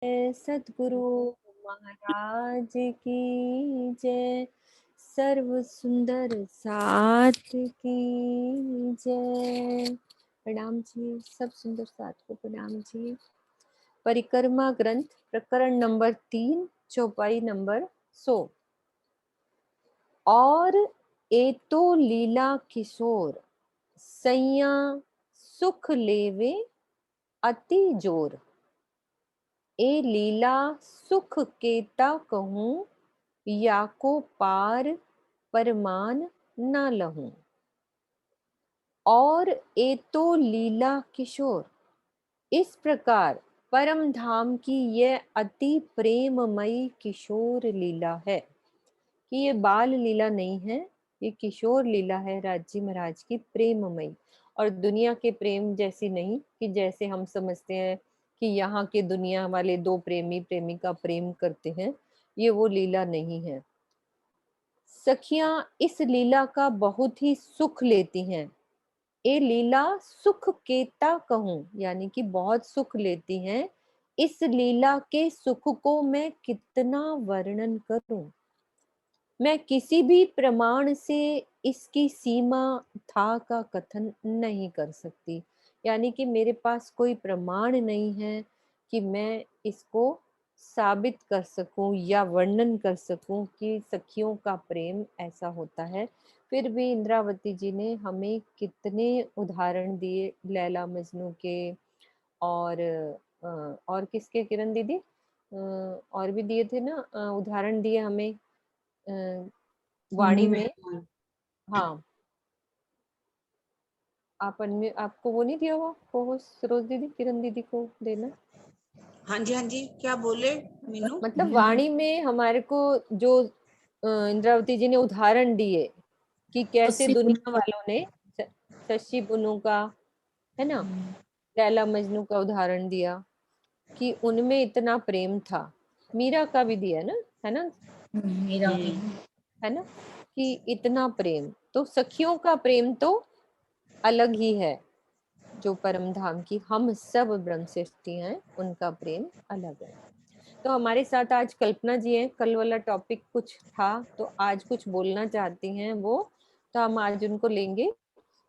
सद्गुरु महाराज की जय। सर्व सुंदर साथ की जय। प्रणाम जी, सब सुंदर साथ को प्रणाम जी। परिक्रमा ग्रंथ प्रकरण नंबर 3, चौपाई नंबर 100। और ए तो लीला किशोर, सैया सुख लेवे अति जोर। ए लीला सुख केता कहूँ, या को पार परमान न लहूं। और ए तो लीला किशोर, इस प्रकार परम धाम की यह अति प्रेममयी किशोर लीला है कि ये बाल लीला नहीं है, ये किशोर लीला है राजी महाराज की प्रेममयी। और दुनिया के प्रेम जैसी नहीं कि जैसे हम समझते हैं कि यहाँ के दुनिया वाले दो प्रेमी प्रेमिका प्रेम करते हैं, ये वो लीला नहीं है। सखियां इस लीला का बहुत ही सुख लेती हैं। ये लीला सुख केता कहूं, यानी कि बहुत सुख लेती हैं। इस लीला के सुख को मैं कितना वर्णन करूं। मैं किसी भी प्रमाण से इसकी सीमा था का कथन नहीं कर सकती। यानी कि मेरे पास कोई प्रमाण नहीं है कि मैं इसको साबित कर सकूं या वर्णन कर सकूं कि सखियों का प्रेम ऐसा होता है। फिर भी इंद्रावती जी ने हमें कितने उदाहरण दिए लैला मजनू के, और और किसके किरण दीदी, और भी दिए थे ना, उदाहरण दिए हमें वाणी में। हाँ, आप अनम्यूट, आपको वो नहीं दिया हुआ को सरोज दीदी, किरण दीदी को देना। हाँ जी, हाँ जी, क्या बोले मीनू? मतलब वाणी में हमारे को जो इंद्रावती जी ने उदाहरण दिए कि कैसे अस्सी दुनिया वालों ने शशि पुनु का, है ना, लैला मजनू का उदाहरण दिया कि उनमें इतना प्रेम था। मीरा का भी दिया ना, है ना, मेरा भी है ना, कि इतना प्रेम। तो सखियों का प्रेम तो अलग ही है। जो परम धाम की हम सब ब्रह्म सृष्टि हैं, उनका प्रेम अलग है। तो हमारे साथ आज कल्पना जी हैं। कल वाला टॉपिक कुछ था तो आज कुछ बोलना चाहती हैं वो, तो हम आज उनको लेंगे।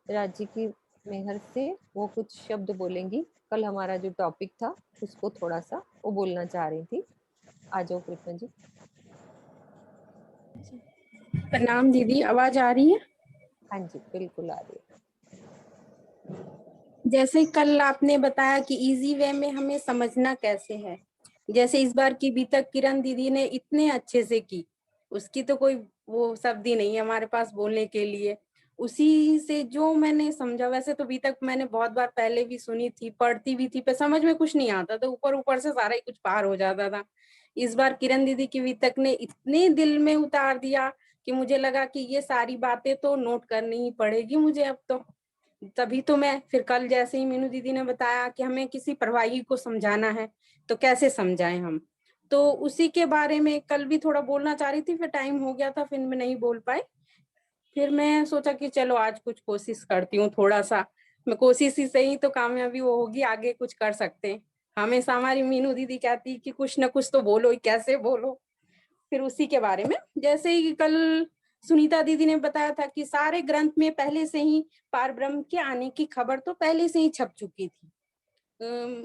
राज्य की मेहर से वो कुछ शब्द बोलेंगी। कल हमारा जो टॉपिक था उसको थोड़ा सा वो बोलना चाह रही थी। आ जाओ कल्पना जी। प्रणाम दीदी, आवाज आ रही है? हाँ जी, बिल्कुल आ रही है। जैसे कल आपने बताया कि इजी वे में हमें समझना कैसे है, जैसे इस बार की भी तक किरण दीदी ने इतने अच्छे से की, उसकी तो कोई वो शब्द ही नहीं है हमारे पास बोलने के लिए। उसी से जो मैंने समझा, वैसे तो अभी तक मैंने बहुत बार पहले भी सुनी थी, पढ़ती भी थी, पर समझ में कुछ नहीं आता, तो ऊपर ऊपर से सारा ही कुछ पार हो जाता था। इस बार किरण दीदी की भी तक ने इतने दिल में उतार दिया कि मुझे लगा कि ये सारी बातें तो नोट करनी ही पड़ेगी मुझे अब तो। तभी तो मैं फिर कल जैसे ही मीनू दीदी ने बताया कि हमें किसी प्रवाही को समझाना है तो कैसे समझाएं हम, तो उसी के बारे में कल भी थोड़ा बोलना चाह रही थी, फिर टाइम हो गया था, फिर मैं नहीं बोल पाई। फिर मैं सोचा कि चलो आज कुछ कोशिश करती हूँ, थोड़ा सा मैं कोशिश ही सही तो कामयाबी वो होगी, आगे कुछ कर सकते हैं। हमेशा हमारी मीनू दीदी कहती कि कुछ ना कुछ तो बोलो, कैसे बोलो। फिर उसी के बारे में, जैसे ही कल सुनीता दीदी ने बताया था कि सारे ग्रंथ में पहले से ही पार ब्रह्म के आने की खबर तो पहले से ही छप चुकी थी।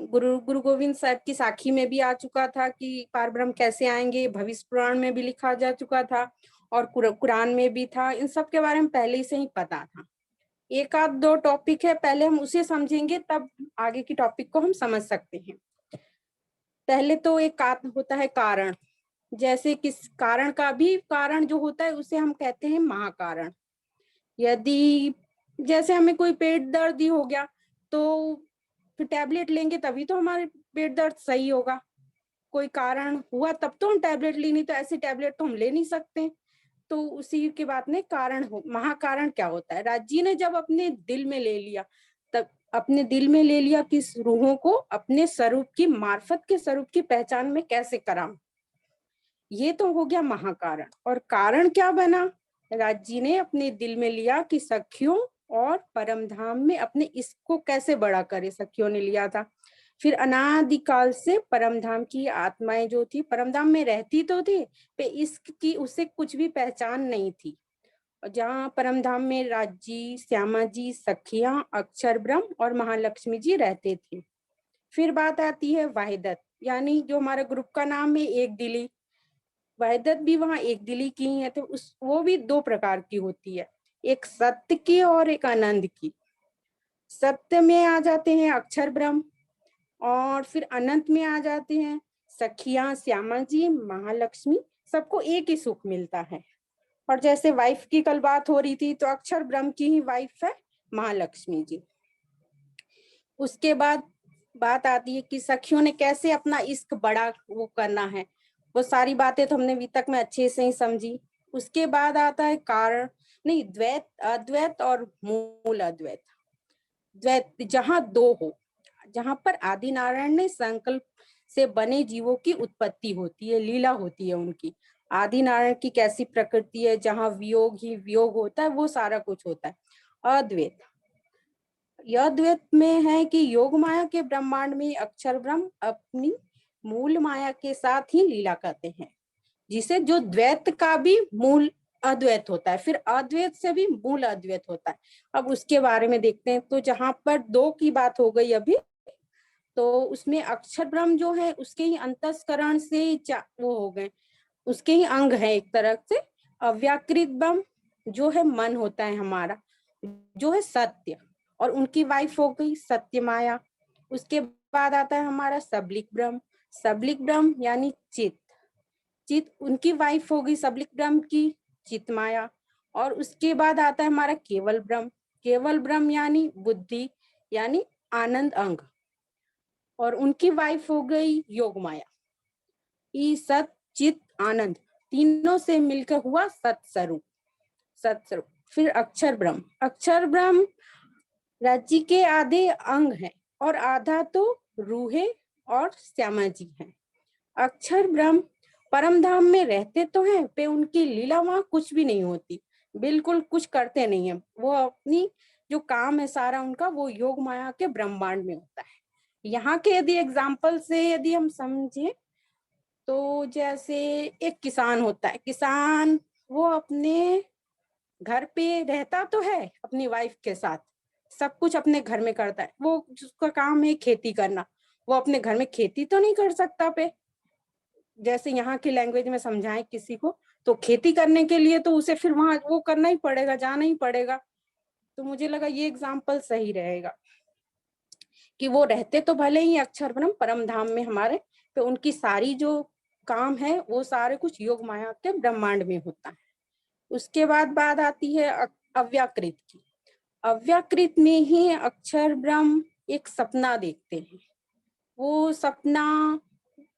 गुरु गोविंद साहब की साखी में भी आ चुका था कि पार ब्रह्म कैसे आएंगे, भविष्य पुराण में भी लिखा जा चुका था, और कुरान में भी था। इन सब के बारे में पहले से ही पता था। एक आध दो टॉपिक है, पहले हम उसे समझेंगे तब आगे की टॉपिक को हम समझ सकते हैं। पहले तो एक होता है कारण। जैसे किस कारण का भी कारण जो होता है उसे हम कहते हैं महाकारण। यदि जैसे हमें कोई पेट दर्द ही हो गया तो फिर टैबलेट लेंगे तभी तो हमारे पेट दर्द सही होगा। कोई कारण हुआ तब तो हम टैबलेट ली, नहीं तो ऐसी टैबलेट तो हम ले नहीं सकते। तो उसी के बात में कारण हो, महाकारण क्या होता है। राजी ने जब अपने दिल में ले लिया, तब अपने दिल में ले लिया कि रूहों को अपने स्वरूप की मार्फत के स्वरूप की पहचान में कैसे कराऊं, ये तो हो गया महाकारण। और कारण क्या बना, राजी ने अपने दिल में लिया कि सखियों और परम धाम में अपने इसको कैसे बड़ा करे, सखियों ने लिया था। फिर अनादिकाल से परमधाम की आत्माएं जो थी परमधाम में रहती तो थी, पे इश्क की उसे कुछ भी पहचान नहीं थी। जहाँ परमधाम में राजी, श्यामा जी, सखियां, अक्षर ब्रह्म और महालक्ष्मी जी रहते थे। फिर बात आती है वहीदत, यानी जो हमारे ग्रुप का नाम है एक दिली, वहीदत भी वहाँ एक दिली की है। तो उस वो भी दो प्रकार की होती है, एक सत्य की और एक आनंद की। सत्य में आ जाते हैं अक्षर ब्रह्म, और फिर अनंत में आ जाते हैं सखियां, श्यामा जी, महालक्ष्मी। सबको एक ही सुख मिलता है। और जैसे वाइफ की कल बात हो रही थी, तो अक्षर ब्रह्म की ही वाइफ है महालक्ष्मी जी। उसके बाद बात आती है कि सखियों ने कैसे अपना इश्क बड़ा वो करना है। वो सारी बातें तो हमने अभी तक में अच्छे से ही समझी। उसके बाद आता है कारण, नहीं, द्वैत, अद्वैत और मूल अद्वैत। द्वैत जहाँ दो हो, जहाँ पर आदि नारायण ने संकल्प से बने जीवों की उत्पत्ति होती है, लीला होती है उनकी। आदि नारायण की कैसी प्रकृति है, जहाँ वियोग ही वियोग होता है, वो सारा कुछ होता है। अद्वैत, यह द्वैत में है कि योग माया के ब्रह्मांड में अक्षर ब्रह्म अपनी मूल माया के साथ ही लीला करते हैं, जिसे जो द्वैत का भी मूल अद्वैत होता है, फिर अद्वैत से भी मूल अद्वैत होता है। अब उसके बारे में देखते हैं। तो जहां पर दो की बात हो गई अभी, तो उसमें अक्षर ब्रह्म जो है उसके ही अंतस्करण से वो हो गए, उसके ही अंग है एक तरह से। अव्याकृत ब्रह्म जो है मन होता है हमारा, जो है सत्य, और उनकी वाइफ हो गई सत्य माया। उसके बाद आता है हमारा सबलिक ब्रह्म। सबलिक ब्रह्म यानी चित, चित उनकी वाइफ हो गई सबलिक ब्रह्म की चित माया। और उसके बाद आता है हमारा केवल ब्रह्म। केवल ब्रह्म यानी बुद्धि, यानी आनंद अंग, और उनकी वाइफ हो गई योग माया। ई सत चित आनंद तीनों से मिलकर हुआ सत्स्वरूप, सत्स्वरूप। फिर अक्षर ब्रह्म, अक्षर ब्रह्म राज्य के आधे अंग है, और आधा तो रूहे और श्यामा जी हैं। अक्षर ब्रह्म परम धाम में रहते तो हैं, पे उनकी लीला वहां कुछ भी नहीं होती, बिल्कुल कुछ करते नहीं है। वो अपनी जो काम है सारा उनका, वो योग माया के ब्रह्मांड में होता है। यहाँ के यदि एग्जाम्पल से यदि हम समझे, तो जैसे एक किसान होता है, किसान वो अपने घर पे रहता तो है अपनी वाइफ के साथ, सब कुछ अपने घर में करता है, वो उसका काम है खेती करना, वो अपने घर में खेती तो नहीं कर सकता पे। जैसे यहाँ की लैंग्वेज में समझाएं किसी को, तो खेती करने के लिए तो उसे फिर वहां वो करना ही पड़ेगा, जाना ही पड़ेगा। तो मुझे लगा ये एग्जाम्पल सही रहेगा कि वो रहते तो भले ही अक्षर ब्रह्म परम धाम में हमारे, तो उनकी सारी जो काम है वो सारे कुछ योग माया के ब्रह्मांड में होता है। उसके बाद बात आती है अव्याकृत की। अव्याकृत में ही अक्षर ब्रह्म एक सपना देखते हैं। वो सपना,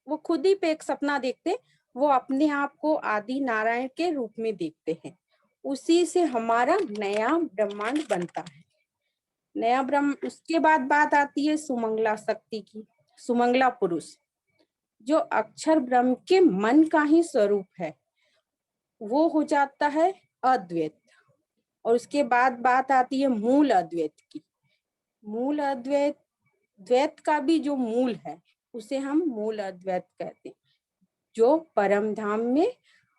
वो खुद ही पे एक सपना देखते, वो अपने आप को आदि नारायण के रूप में देखते हैं। उसी से हमारा नया ब्रह्मांड बनता है, नया ब्रह्म। उसके बाद बात आती है सुमंगला शक्ति की। सुमंगला पुरुष जो अक्षर ब्रह्म के मन का ही स्वरूप है, वो हो जाता है अद्वैत। और उसके बाद बात आती है मूल अद्वैत की। मूल अद्वैत, द्वैत का भी जो मूल है उसे हम मूल अद्वैत कहते हैं। जो परम धाम में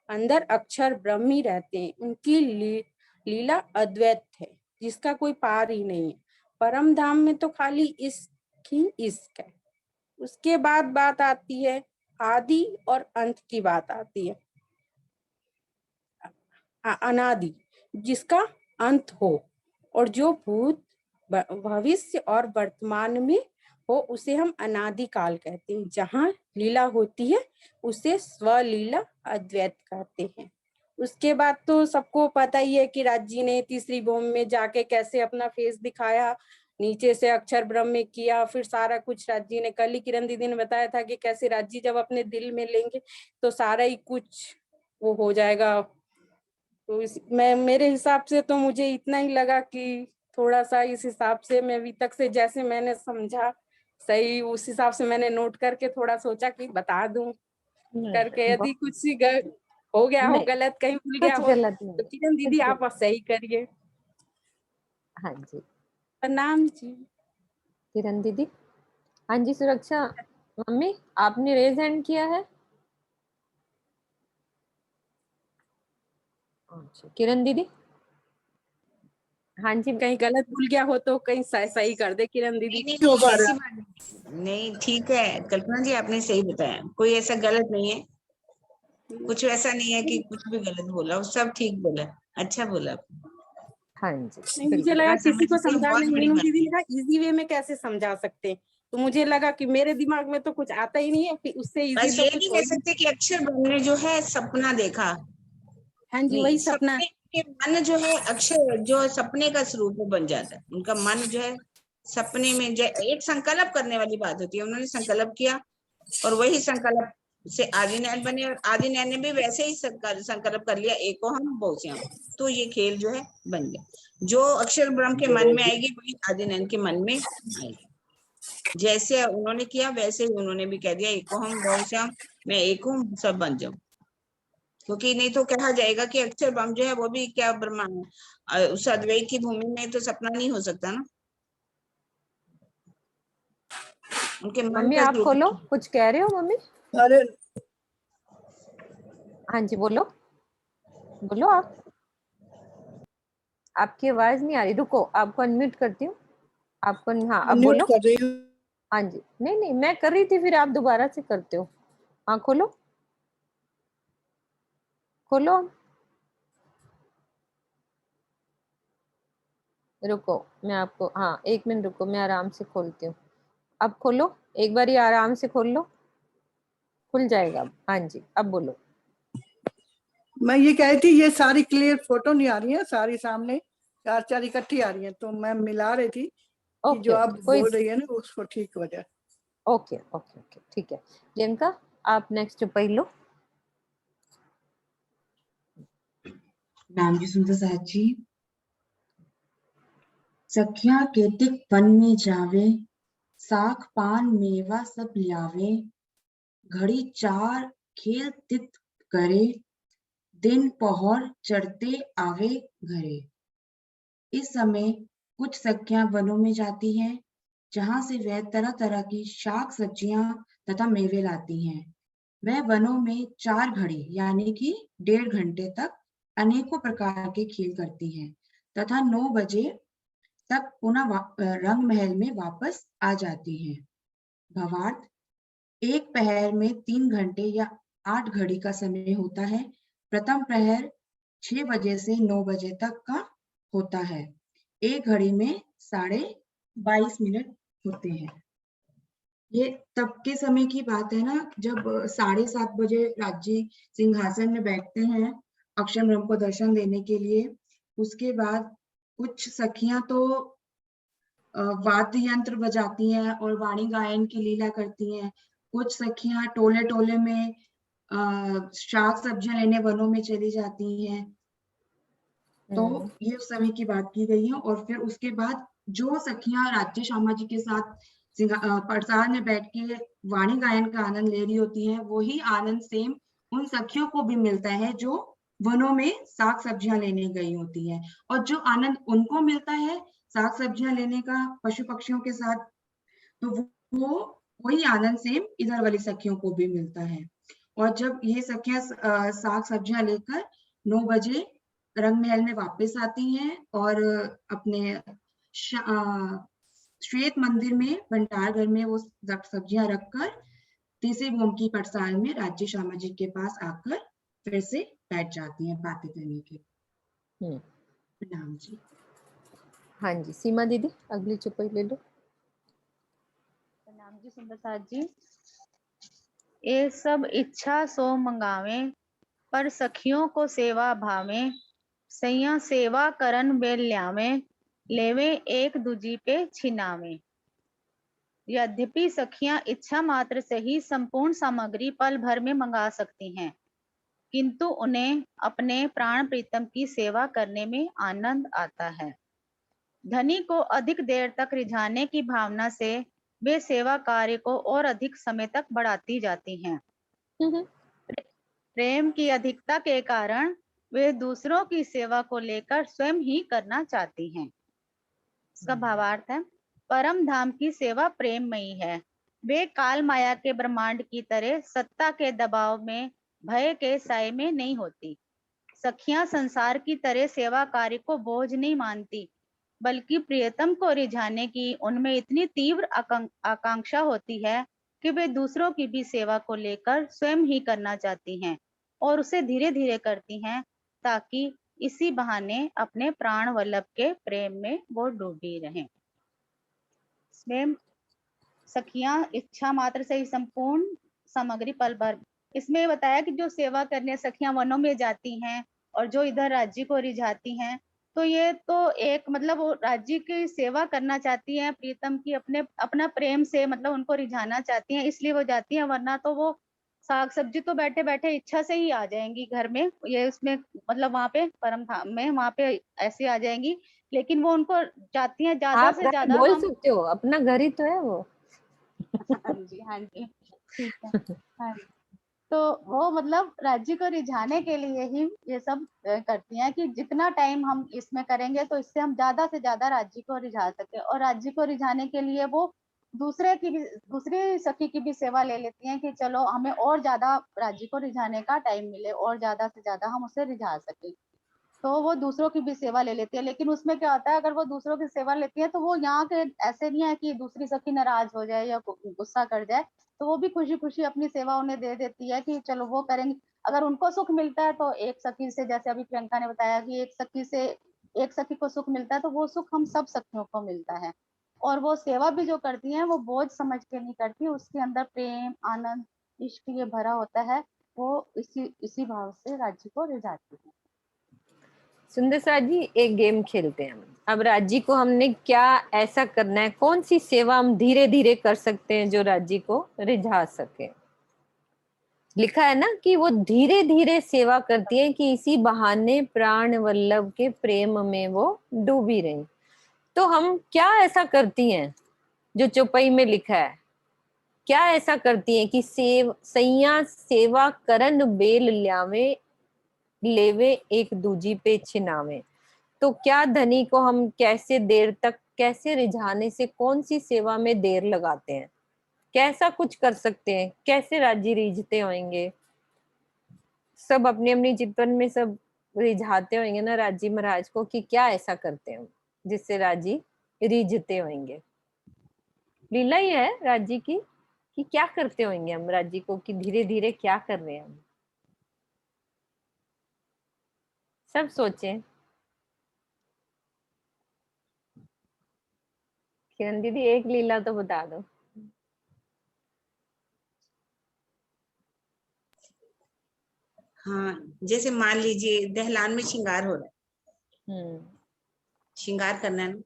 अंदर अक्षर ब्रह्म ही रहते हैं, उनकी लीला अद्वैत है, जिसका कोई पार ही नहीं है। परम धाम में तो खाली इश्क ही इश्क है। उसके बाद बात आती है आदि और अंत की बात आती है। अनादि जिसका अंत हो, और जो भूत, भविष्य और वर्तमान में हो, उसे हम अनादि काल कहते हैं। जहाँ लीला होती है उसे स्वलीला अद्वैत कहते हैं। उसके बाद तो सबको पता ही है कि राजी ने तीसरी भूमि में जाके कैसे अपना फेस दिखाया, नीचे से अक्षर ब्रह्म में किया, फिर सारा कुछ राजी ने, कल ही किरण दीदी ने बताया था कि कैसे राजी जब अपने दिल में लेंगे तो सारा ही कुछ वो हो जाएगा। तो मैं, मेरे हिसाब से तो मुझे इतना ही लगा कि थोड़ा सा इस हिसाब से मैं अभी तक से जैसे मैंने समझा सही, उस हिसाब से मैंने नोट करके थोड़ा सोचा कि बता दूं करके। नहीं, यदि कुछ हो गया हो नहीं, गलत, कहीं भूल गया कुछ हो, गलत तो नहीं, किरण दीदी कुछ आप गलत। सही करिए। हाँ जी, प्रणाम जी। किरण दीदी, हाँ जी सुरक्षा मम्मी, आपने रेज हैंड किया है। अच्छा किरण दीदी। हाँ जी कहीं गलत भूल गया हो तो कहीं सही कर दे किरण दीदी। नहीं नहीं नहीं, ऐसी बात नहीं। नहीं ठीक है कल्पना जी, आपने सही बताया, कोई ऐसा गलत नहीं है, कुछ ऐसा नहीं है कि कुछ भी गलत बोला, वो सब ठीक बोला, अच्छा बोला आपने। हाँ जी नहीं, मुझे बिल्कुल। लगा इतना किसी को समझ गई, समझा बहुत नहीं, बड़ी मीनू बात दीदी है। ने कहा इजी वे में कैसे समझा सकते हैं, तो मुझे लगा कि मेरे दिमाग में तो कुछ आता ही नहीं है, कि उससे इजी बस तो ये कुछ नहीं हो कह ही नहीं। सकते कि अक्षर ब्रह्म ने जो है सपना देखा, हाँ जी, नहीं, वही सपना। सपने के मन जो है अक्षर जो सपने का स्वरूप बन जाता है, उनका मन जो है सपने में जो एक संकल्प करने वाली बात होती है, उन्होंने संकल्प किया और वही संकल्प से आदि नयन बने, और आदि नयन ने भी वैसे ही संकल्प कर लिया, एको हम बहुश्याम, तो ये खेल जो है बन गया। जो अक्षर ब्रह्म के मन में आएगी वही आदि नयन के मन में आएगी। जैसे उन्होंने किया वैसे ही उन्होंने भी कह दिया, एको हम बहुश्याम, मैं एक हूँ सब बन जाऊं, क्योंकि नहीं तो कहा जाएगा कि अक्षर ब्रह्म जो है वो भी क्या ब्रह्मा है, उस अद्वैत की भूमि में तो सपना नहीं हो सकता ना, उनके मन मम्मी का आप खोलो, कुछ कह रहे हो मम्मी? अरे हाँ जी बोलो, बोलो आप, आपकी आवाज नहीं आ रही, रुको आपको अनम्यूट करती हूँ आपको। हाँ अब म्यूट बोलो। कर रही हूँ। हाँ जी, नहीं नहीं मैं कर रही थी, फिर आप दोबारा से करते हो। हाँ खोलो, खोलो। रुको मैं आपको, हाँ एक मिनट रुको, मैं आराम से खोलती हूँ। अब खोलो, एक बार ये आराम से खोल लो, खुल जाएगा अब। हाँ जी अब बोलो। मैं ये कह रही थी ये सारी क्लियर फोटो नहीं आ रही है, सारी सामने चार चार इकट्ठी आ रही है, तो मैं मिला रही थी कि जो ओके आप ओके, कोई बोल रही है ना उसको ठीक हो जाए। ओके ओके ओके ठीक है। जिनका आप नेक्स्ट पढ़ लो। नाम जी सुंदर साहब जी। सखिया केतिक वन में जावे, साख पान मेवा सब ल्यावे, घड़ी चार खेल तित करे, दिन पहर चढ़ते आवे घरे। इस समय कुछ सखियां वनों में जाती हैं, जहां से वह तरह तरह की शाक सब्जियां तथा मेवे लाती हैं। वह वनों में 4 घड़ी यानी कि 1.5 घंटे तक अनेकों प्रकार के खेल करती हैं तथा 9 बजे तक पुनः रंग महल में वापस आ जाती हैं। भावार्थ, एक प्रहर में 3 घंटे या 8 घड़ी का समय होता है। प्रथम प्रहर 6 बजे से 9 बजे तक का होता है। एक घड़ी में 22.5 मिनट होते हैं। ये तब के समय की बात है ना, जब 7:30 बजे राज्य सिंहासन में बैठते हैं अक्षर ब्रह्म को दर्शन देने के लिए। उसके बाद कुछ सखियां तो वाद्य यंत्र बजाती हैं और वाणी गायन की लीला करती हैं। कुछ सखियां टोले टोले में शाक सब्जियां लेने वनों में चली जाती हैं। तो ये उस समय की बात की गई है। और फिर उसके बाद जो सखियां राज्य श्यामा जी के साथ प्रसाद में बैठ के वाणी गायन का आनंद ले रही होती हैं, वही आनंद सेम उन सखियों को भी मिलता है जो वनों में साग सब्जियां लेने गई होती हैं। और जो आनंद उनको मिलता है साग सब्जियां लेने का पशु पक्षियों के साथ, तो वो वही आनंद सेम इधर वाली सखियों को भी मिलता है। और जब ये सखियां साग सब्जियां लेकर 9 बजे रंग महल में वापस आती हैं और अपने श्वेत मंदिर में भंडार घर में वो सब्जियां रखकर तीसरी भूम की पटसाल में राज्य श्यामा जी के पास आकर फिर से बैठ जाती हैं बातें करने के। प्रणाम जी। हाँ जी सीमा दीदी अगली चुपई ले लो। प्रणाम जी सुंदर साथ जी। ये सब इच्छा सो मंगावे, पर सखियों को सेवा भावे, सैया सेवा करन बेल ल्यावे, लेवे एक दूजी पे छिनावे। यद्यपि सखियां इच्छा मात्र से ही संपूर्ण सामग्री पल भर में मंगा सकती हैं, किंतु उन्हें अपने प्राण प्रीतम की सेवा करने में आनंद आता है। धनी को अधिक देर तक रिझाने की भावना से वे सेवा कार्य को और अधिक समय तक बढ़ाती जाती हैं। प्रेम की अधिकता के कारण वे दूसरों की सेवा को लेकर स्वयं ही करना चाहती हैं। इसका भावार्थ है, परम धाम की सेवा प्रेममयी है, वे काल माया के ब्रह्मांड की तरह सत्ता के दबाव में, भय के साए में नहीं होती। सखियां संसार की तरह सेवा कार्य को बोझ नहीं मानती, बल्कि प्रियतम को रिझाने की उनमें इतनी तीव्र आकांक्षा होती है कि वे दूसरों की भी सेवा को लेकर स्वयं ही करना चाहती हैं और उसे धीरे धीरे करती हैं, ताकि इसी बहाने अपने प्राण वल्लभ के प्रेम में वो डूबी रहें। इसमें सखियां इच्छा मात्र से ही संपूर्ण सामग्री पल भर, इसमें बताया कि जो सेवा करने सखियां वनों में जाती हैं और जो इधर राज्य को रिझाती हैं, तो ये तो एक मतलब वो राज्य की सेवा करना चाहती हैं, प्रीतम की अपना प्रेम से मतलब उनको रिझाना चाहती हैं, इसलिए वो जाती हैं, वरना तो वो साग सब्जी तो बैठे बैठे इच्छा से ही आ जाएंगी घर में, ये उसमें मतलब वहां पे परम धाम में वहां पे ऐसे आ जाएंगी, लेकिन वो उनको चाहती हैं ज्यादा आप से राइट ज्यादा बोल हम। सकते हो, अपना घर ही तो है वो। हाँ जी, हाँ जी, ठीक है, हाँ जी। तो वो मतलब राज्य को रिझाने के लिए ही ये सब करती हैं कि जितना टाइम हम इसमें करेंगे तो इससे हम ज्यादा से ज्यादा राज्य को रिझा सके, और राज्य को रिझाने के लिए वो दूसरी सखी की भी सेवा ले लेती हैं कि चलो हमें और ज्यादा राज्य को रिझाने का टाइम मिले और ज्यादा से ज्यादा हम उसे रिझा सके, तो वो दूसरों की भी सेवा ले लेती है। लेकिन उसमें क्या होता है, अगर वो दूसरों की सेवा लेती है तो वो यहाँ के ऐसे नहीं है कि दूसरी सखी नाराज हो जाए या गुस्सा कर जाए, तो वो भी खुशी खुशी अपनी सेवा उन्हें दे देती है कि चलो वो करेंगे। अगर उनको सुख मिलता है तो एक सखी से, जैसे अभी प्रियंका ने बताया कि एक सखी को सुख मिलता है, तो वो सुख हम सब सखियों को मिलता है। और वो सेवा भी जो करती है वो बोझ समझ के नहीं करती, उसके अंदर प्रेम, आनंद, इश्क ये भरा होता है, वो इसी भाव से राज्य को रिझाती है। सुंदर साथ जी, एक गेम खेलते हैं हम। अब राजी को हमने क्या ऐसा करना है, कौन सी सेवा हम धीरे धीरे कर सकते हैं जो राजी को रिझा सके। लिखा है ना कि वो धीरे धीरे सेवा करती है कि इसी बहाने प्राण वल्लभ के प्रेम में वो डूबी रही। तो हम क्या ऐसा करती हैं जो चौपाई में लिखा है, क्या ऐसा करती हैं कि सैया सेवा करन बेल ल्यावे, लेवे एक दूजी पे छिनावे। तो क्या धनी को हम कैसे देर तक, कैसे रिझाने से, कौन सी सेवा में देर लगाते हैं, कैसा कुछ कर सकते हैं, कैसे राजी रिझते होंगे। सब अपनी अपनी जीवन में सब रिझाते होंगे ना राजी महाराज को, कि क्या ऐसा करते हैं जिससे राजी रिझते होंगे। लीला ही है राजी की कि क्या करते होंगे हम राजी को, कि धीरे धीरे क्या कर रहे हैं हम। सब सोचें। किरण दीदी एक लीला तो बता दो। हाँ, जैसे मान लीजिए दहलान में श्रृंगार हो रहा है, हम्म। श्रृंगार करना है ना,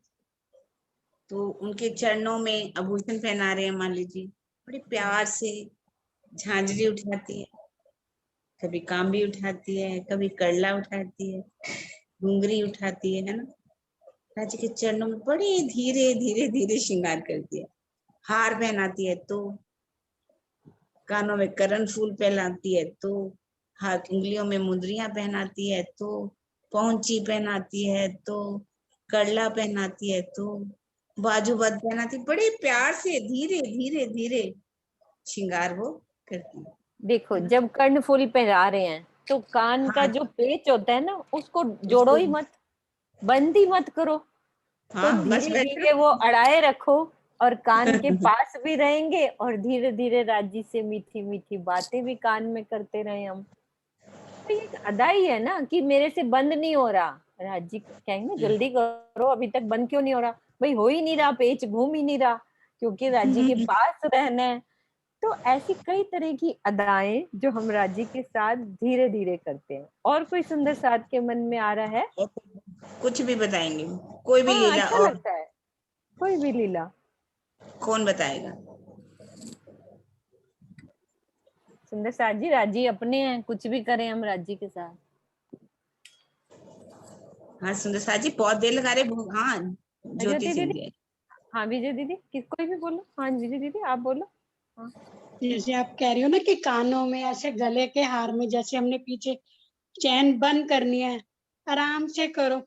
तो उनके चरणों में आभूषण पहना रहे हैं, मान लीजिए बड़े प्यार से झांझरी उठाती है, कभी कांबी उठाती है, कभी करला उठाती है, घुंघरी उठाती है ना, राजा के चरणों में बड़े धीरे धीरे धीरे श्रृंगार करती है। हार पहनाती है तो, कानों में करण फूल पहनाती है तो, हाथ उंगलियों में मुंदरियां पहनाती है तो, पहुंची पहनाती है तो, करला पहनाती है तो, बाजूबंद पहनाती, बड़े प्यार से धीरे धीरे धीरे श्रृंगार वो करती देखो, है ना। जब कर्णफूल पहरा रहे हैं तो कान का हाँ, जो पेच होता है ना, उसको जोड़ो उसको ही मत, बंद ही मत करो। तो हाँ बस धीरे वैसे। धीरे वो अड़ाए रखो और कान के पास भी रहेंगे, और धीरे धीरे राजी से मीठी मीठी बातें भी कान में करते रहे हम। तो ये एक अदा ही है ना कि मेरे से बंद नहीं हो रहा। राजी कहेंगे जल्दी करो, अभी तक बंद क्यों नहीं हो रहा। भाई हो ही नहीं रहा, पेच घूम ही नहीं रहा, क्योंकि राजी के पास रहना है। तो ऐसी कई तरह की अदाएं जो हम राजी के साथ धीरे धीरे करते हैं। और कोई सुंदर साथ के मन में आ रहा है? और कुछ भी बताएंगे, कोई भी हाँ, लीला, अच्छा और लगता है। कोई भी लीला। कौन बताएगा। सुंदर साथ जी, राजी अपने हैं, कुछ भी करें हम राजी के साथ। हाँ सुंदर साथ जी बहुत देर लगा रहे, हाँ ज्योति ज्योति दीदी। सिंधिया। हाँ विजय दीदी, कोई भी बोलो। हाँ विजय दीदी आप बोलो। हाँ। जैसे आप कह रही हो ना कि कानों में ऐसे गले के हार में जैसे हमने पीछे चैन बंद करनी है, आराम से करो,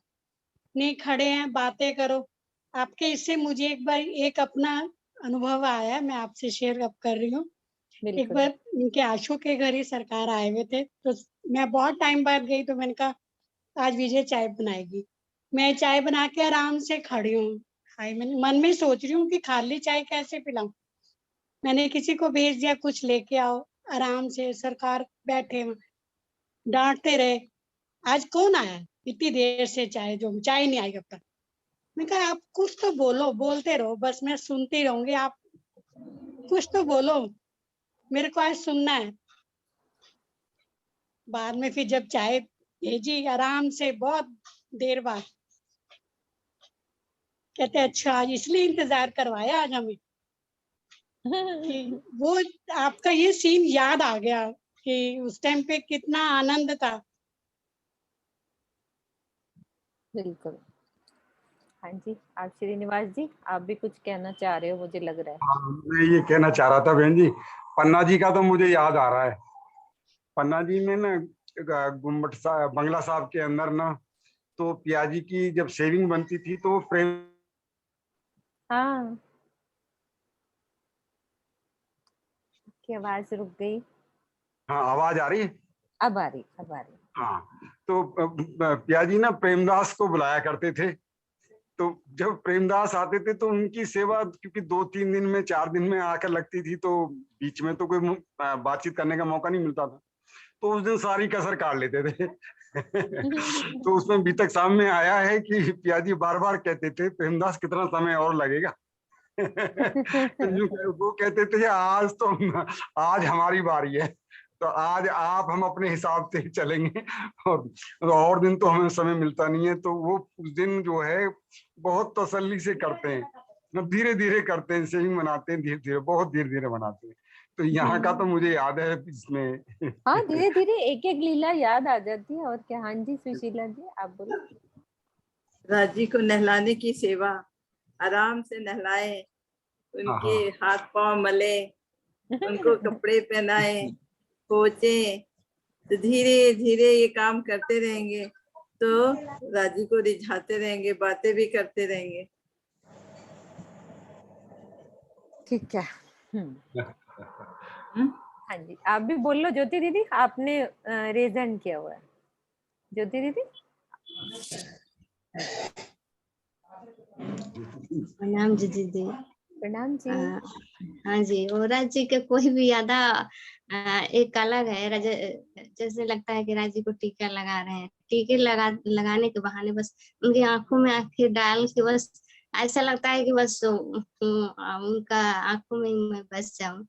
नहीं खड़े हैं बातें करो। आपके इससे मुझे एक बार एक अपना अनुभव आया है, मैं आपसे शेयर अब कर रही हूँ। एक बिल्कुल। बार इनके आशु के घर ही सरकार आए हुए थे, तो मैं बहुत टाइम बाद गई, तो मैंने कहा आज विजय चाय बनाएगी। मैं चाय बना के आराम से खड़ी हूँ, हाय मैंने मन में सोच रही हूँ कि खाली चाय कैसे पिलाऊं। मैंने किसी को भेज दिया कुछ लेके आओ, आराम से सरकार बैठे हैं, डांटते रहे, आज कौन आया है? इतनी देर से चाय नहीं आई अब तक। मैं कहा आप कुछ तो बोलो, बोलते रहो, बस मैं सुनती रहूंगी, आप कुछ तो बोलो, मेरे को आज सुनना है। बाद में फिर जब चाय भेजी आराम से बहुत देर बाद, कहते अच्छा आज इसलिए इंतजार करवाया आज हमें, कि वो आपका ये सीन याद आ गया कि उस टाइम पे कितना आनंद था। बिल्कुल। हाँ जी, आप श्रीनिवास जी, आप भी कुछ कहना चाह रहे हो, मुझे लग रहा है। हाँ, मैं ये कहना चाह रहा था बहन जी, पन्ना जी का तो मुझे याद आ रहा है। पन्ना जी में ना गुम्बद बंगला साहब के अंदर ना, तो पियाजी की जब शेविंग बनती थी तो वो प्रेम। हाँ, की आवाज रुक गई। हाँ, आवाज आ रही है। अब आ रही, अब आ रही। हाँ, तो पियाजी ना प्रेमदास को बुलाया करते थे, तो जब प्रेमदास आते थे तो उनकी सेवा, क्योंकि 2-3 दिन में 4 दिन में आकर लगती थी, तो बीच में तो कोई बातचीत करने का मौका नहीं मिलता था, तो उस दिन सारी कसर काट लेते थे। तो उसमें अभी तक सामने आया है कि पियाजी बार बार कहते थे प्रेमदास कितना समय और लगेगा। तो वो कहते थे आज हमारी बारी है, तो आज आप हम अपने हिसाब से चलेंगे, और दिन तो हमें समय मिलता नहीं है, तो वो उस दिन जो है बहुत तसल्ली से करते हैं, धीरे धीरे करते हैं, शेविंग बनाते हैं, धीरे धीरे, बहुत धीरे धीरे बनाते हैं। तो यहाँ का तो मुझे याद है इसमें। हाँ, धीरे धीरे एक एक लीला याद आ जाती है, और क्या। हाँ जी, सुशीला जी आप बोलो। राजी को नहलाने की सेवा, आराम से नहलाए, उनके हाथ पांव मले, उनको कपड़े पहनाए, पोचे, तो धीरे धीरे ये काम करते रहेंगे तो राजी को रिझाते रहेंगे, बातें भी करते रहेंगे। ठीक है। हाँ जी, आप भी बोल लो ज्योति दीदी, आपने रेजन किया हुआ है। ज्योति दीदी। प्रणाम जी दीदी। प्रणाम जी। हाँ जी, वो राज्य के कोई भी यादा एक अलग है, जैसे लगता है कि राज्य को टीका लगा रहे हैं, टीके लगाने के बहाने बस उनकी आंखों में आंखें डाल के बस ऐसा लगता है कि बस उनका आंखों में मैं बस जाऊं,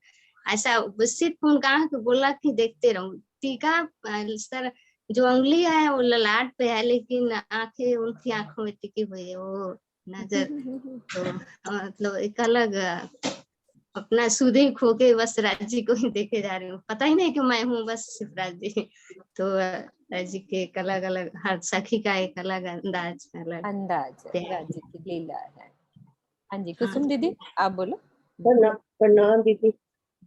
ऐसा सिर्फ उनका आंख बोला कि देखते रहूं। टीका सर जो उंगली है वो ललाट पे है, लेकिन आंखें उनकी आंखों में टिकी हुई है, वो नजर तो मतलब एक अलग अपना सुधे खो के बस राज्य को ही देखे जा रही हूँ, पता ही नहीं कि मैं हूँ, बस सिर्फ राज्य। तो राज्य के एक अलग अलग, हर सखी का एक अलग अंदाज राज्य की लीला है। हाँ जी, कुसुम दीदी आप बोलो। प्रणाम दीदी।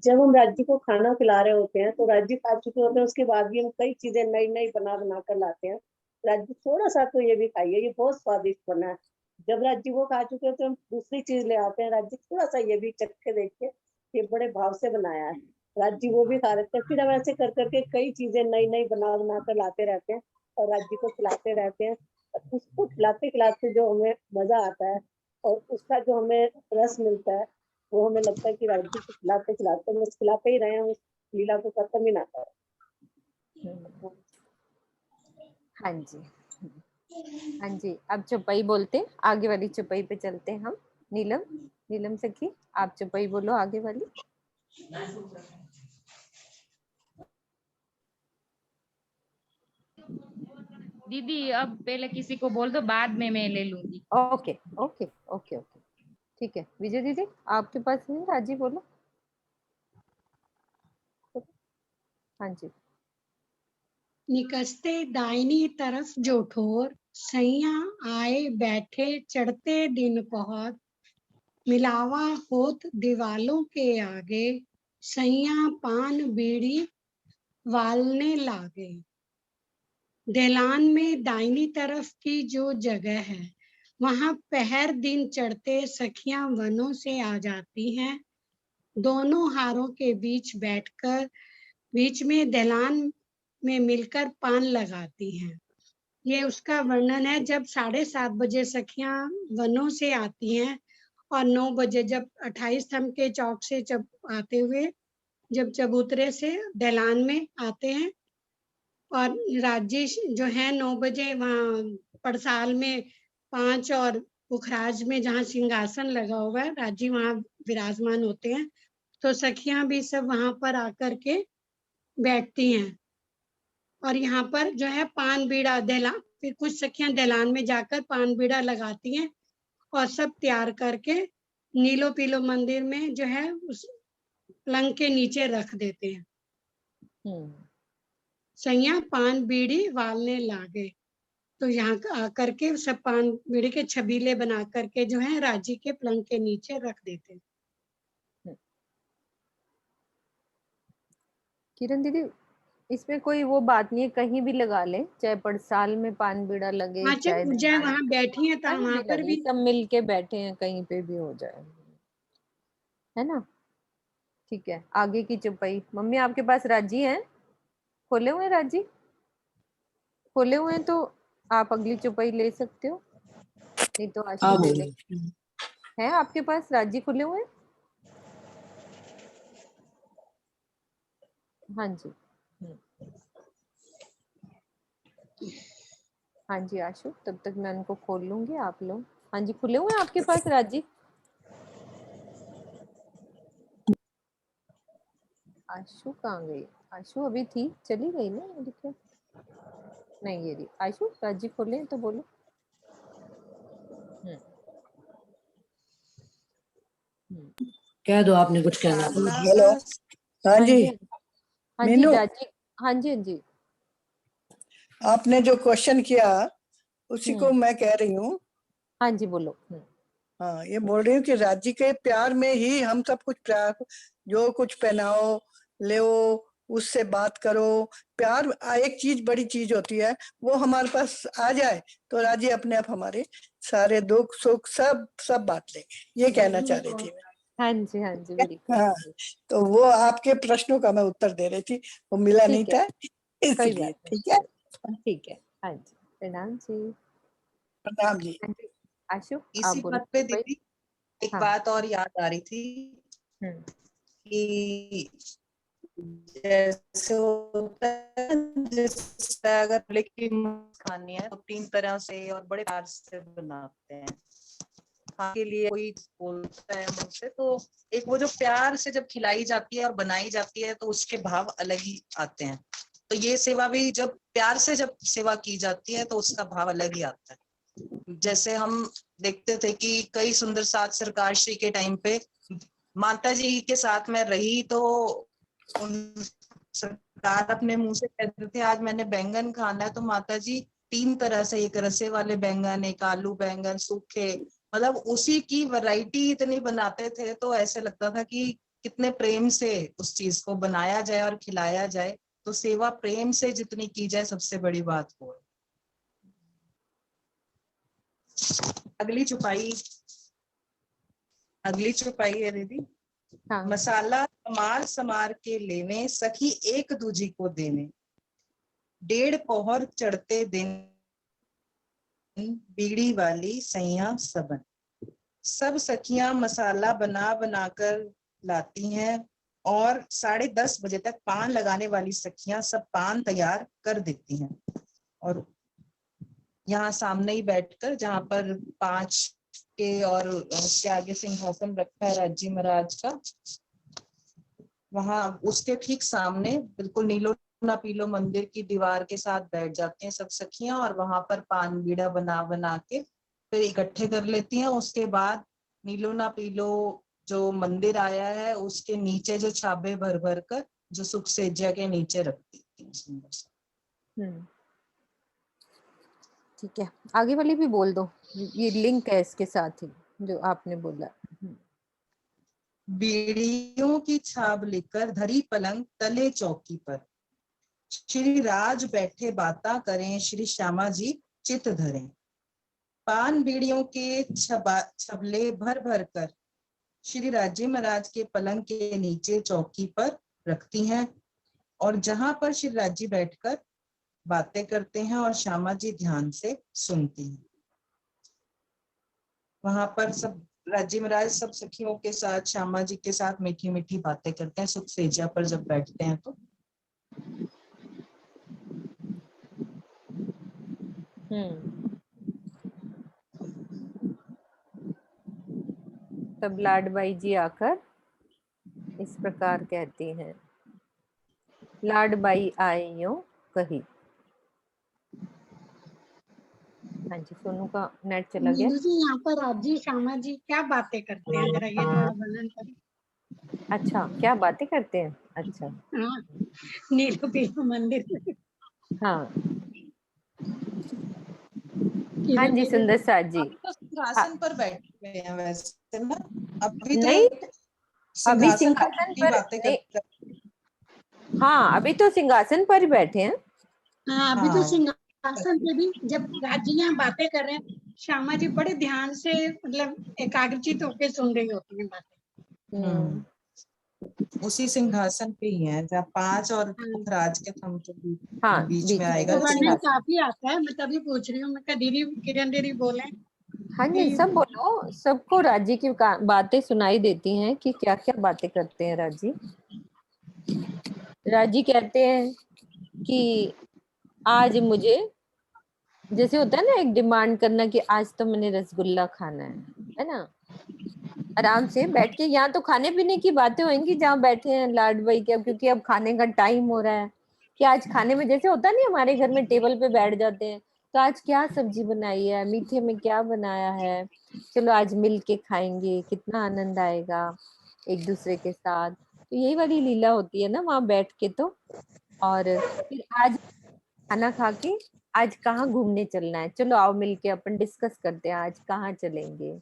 जब हम राज्य को खाना खिला रहे होते हैं तो राज्य खा चुके होते हैं, उसके बाद भी हम कई चीजें नई नई बना कर लाते हैं, राज्य थोड़ा सा तो ये भी खाइए, ये बहुत स्वादिष्ट बना है। जब राज्य को खा चुके होते हैं हम दूसरी चीज ले आते हैं, राज्य थोड़ा सा ये भी चख के देखिए, ये बड़े भाव से बनाया है, राज्य वो भी खा लेते हैं। फिर हम ऐसे कर करके कई चीजें नई नई बना कर लाते रहते हैं और राज्य को खिलाते रहते हैं। उसको खिलाते खिलाते जो हमें मजा आता है और उसका जो हमें रस मिलता है, वो हमें लगता है कि राज्य को खिलाते खिलाते बस खिलाते ही रहे, उस लीला को खत्म ही ना करें। हाँ जी, हाँ जी। अब चौपाई बोलते, आगे वाली चौपाई पे चलते हैं हम। नीलम सखी आप चौपाई बोलो आगे वाली। दीदी अब पहले किसी को बोल दो, बाद में मैं ले लूंगी। ओके ओके ओके ओके, ठीक है। विजय दीदी आपके पास है, राजी बोलो। हाँ जी। निकसते दाहिनी तरफ जो ठोर, सैया आए बैठे चढ़ते दिन पहर, मिलावा होत दीवालों के आगे, सैया पान बीड़ी वालने लागे। देलान में दाहिनी तरफ की जो जगह है वहां पहर दिन चढ़ते सखियां वनों से आ जाती हैं, दोनों हारों के बीच बैठकर बीच में दहलान में मिलकर पान लगाती हैं। ये उसका वर्णन है। जब 7:30 बजे सखियां वनों से आती हैं और 9 बजे जब 28 थंब के चौक से जब आते हुए जब चबूतरे से दहलान में आते हैं और राज्य जो है 9 बजे वहाँ पड़साल में 5 और पुखराज में जहाँ सिंहासन लगा हुआ है राज्य वहाँ विराजमान होते हैं, तो सखियां भी सब वहां पर आकर के बैठती हैं। और यहाँ पर जो है पान बीड़ा दहलान, फिर कुछ सखियां दहलान में जाकर पान बीड़ा लगाती हैं और सब तैयार करके नीलो पीलो मंदिर में जो है उस पलंग के नीचे रख देते हैं। सैया पान बीड़ी वालने लागे, तो यहाँ आकर के सब पान बीड़ी के छबीले बना करके जो है राजी के पलंग के नीचे रख देते हैं। किरण दीदी, इसमें कोई वो बात नहीं है, कहीं भी लगा ले, चाहे पड़साल में पान बीड़ा लगे, हाँ, चाहे जय वहाँ बैठी है तो कहीं वहां भी पर लगे, भी सब मिल के बैठे हैं, कहीं पे भी हो जाए, है ना। ठीक है, आगे की चौपाई। मम्मी आपके पास राजी है? खोले हुए हैं राजी? खोले हुए हैं तो आप अगली चौपाई ले सकते हो, नहीं तो आशु ले ले। है आपके पास राजी खुले हुए? हाँ जी। हाँ जी आशु, तब तक मैं उनको खोल लूंगी, आप लोग। हाँ जी, खुले हुए हैं आपके पास राजी? आशु कहाँ गई? आशु अभी थी, चली गई ना मेरी ख्याल। नहीं, ये रही आशु। राजी खोले तो बोलो। कह दो, आपने कुछ कहना। हेलो, हाँ हाँ जी, जी, हाँ जी मीनू, राजी। हाँ जी, हाँ जी। आपने जो क्वेश्चन किया उसी को मैं कह रही हूँ। हाँ जी, बोलो। हाँ, ये बोल रही हूँ कि राज्य के प्यार में ही हम सब कुछ प्यार, जो कुछ पहनाओ ले उससे बात करो। प्यार एक चीज, बड़ी चीज होती है, वो हमारे पास आ जाए तो राज्य अपने आप हमारे सारे दुख सुख सब बांट लेंगे। ये कहना चाह रही थी मैं। हाँ जी, हाँ जी, बिल्कुल। हाँ, तो वो आपके प्रश्नों का मैं उत्तर दे रही थी, वो मिला नहीं ठीक है, था कोई इसलिए। बात ठीक है, नहीं। ठीक है, हाँ जी, प्रणाम जी। प्रणाम जी। हाँ जी आशु, आप इसी बोलो बात पे भाई। दीदी एक हाँ। बात और याद आ रही थी कि जैसे होता है, जैसे अगर लेकिन खानी है तो 3 तरह से और बड़े प्यार से बनाते हैं। खाने के लिए कोई बोलता है मुझसे, तो एक वो जो प्यार से जब खिलाई जाती है और बनाई जाती है तो उसके भाव अलग ही आते हैं। तो ये सेवा भी जब प्यार से जब सेवा की जाती है तो उसका भाव अलग ही आता है। जैसे हम देखते थे कि कई सुंदर साथ सरकार श्री के टाइम पे माता जी के साथ में रही तो उन सरकार अपने मुंह से कहते थे आज मैंने बैंगन खाना है, तो माता जी 3 तरह से, एक रसे वाले बैंगन, एक आलू बैंगन सूखे, मतलब उसी की वैरायटी इतनी बनाते थे। तो ऐसे लगता था कि कितने प्रेम से उस चीज को बनाया जाए और खिलाया जाए। तो सेवा प्रेम से जितनी की जाए सबसे बड़ी बात वो है। अगली चौपाई है दीदी। हाँ। मसाला समार समार के लेने, सखी एक दूजी को देने, 1.5 पौहर चढ़ते दिन, बीड़ी वाली सैया सबन। सब सखियां मसाला बना बना कर लाती हैं और 10:30 बजे तक पान लगाने वाली सखियां सब पान तैयार कर देती हैं। और यहाँ सामने ही बैठकर, जहाँ पर 5 के और उसके आगे सिंहासन रखा है राज्य महाराज का, वहां उसके ठीक सामने बिल्कुल नीलो ना पीलो मंदिर की दीवार के साथ बैठ जाते हैं सब सखियां और वहां पर पान बीड़ा बना बना के फिर इकट्ठे कर लेती हैं। उसके बाद नीलो ना पीलो जो मंदिर आया है उसके नीचे जो छाबे भर भर कर जो सुख सेजा के नीचे रखती हैं सुंदर सा। ठीक है, आगे वाली भी बोल दो, ये लिंक है इसके साथ ही जो आपने बोला। बीड़ियों की छाब लेकर धरी पलंग तले चौकी पर, श्री राज बैठे बाता करें, श्री श्यामा जी चित धरें। पान बीड़ियों के छबले भर भर कर श्री राजी महाराज के पलंग के नीचे चौकी पर रखती हैं, और जहां पर श्री राजी बैठकर बातें करते हैं और श्यामा जी ध्यान से सुनती हैं। वहां पर सब राजी महाराज सब सखियों के साथ श्यामा जी के साथ मीठी मीठी बातें करते हैं सुख सेजा पर जब बैठते हैं तो। तब लाडबाई जी आकर इस प्रकार कहती हैं, लाडबाई आए यूं कही। हाँ जी, सोनू का नेट चला गया। नीलू जी, यहाँ पर राजी श्यामा जी क्या बातें करते हैं, जरा ये थोड़ा वर्णन करें। अच्छा, क्या बातें करते हैं? अच्छा, हाँ, नीलू पीलू मंदिर। हाँ हाँ जी, सुंदर साथ जी। अभी तो सिंहासन पर बैठे हुए हैं वैसे ना, अभी तो नहीं, अभी सिंहासन सिंहासन की पर बातें करते हैं। हाँ, अभी तो सिंहासन पर ही बैठे हैं। हाँ, अभी तो हाँ। सिंहासन पे भी जब राजी यहाँ बातें कर रहे हैं, श्यामा जी बड़े ध्यान से मतलब एकाग्रचित होकर सुन रही होती हैं बातें। उसी सिंहासन पे ही है जहाँ 5 और पुखराज के थम के हाँ, बीच में आएगा तो ना वर्णन सिंहासन। काफी आता है, मैं तभी पूछ रही हूँ। मैं कहा दीदी, किरण दीदी बोले। हाँ जी, सब बोलो, सबको राजी की बातें सुनाई देती हैं कि क्या क्या बातें करते हैं राजी। राजी कहते हैं कि आज मुझे, जैसे होता है ना एक डिमांड करना कि आज तो मैंने रसगुल्ला खाना है ना। आराम से बैठ के, यहाँ तो खाने पीने की बातें होंगी जहाँ बैठे हैं लाडबाई के, क्योंकि अब खाने का टाइम हो रहा है कि आज खाने में, जैसे होता नहीं हमारे घर में टेबल पे बैठ जाते हैं तो आज क्या सब्जी बनाई है, मीठे में क्या बनाया है, चलो आज मिल के खाएंगे, कितना आनंद आएगा एक दूसरे के साथ। तो यही वाली लीला होती है ना वहां बैठ के। तो और फिर आज खाना खा के आज कहाँ घूमने चलना है, चलो आओ मिलके अपन डिस्कस करते हैं आज कहाँ चलेंगे।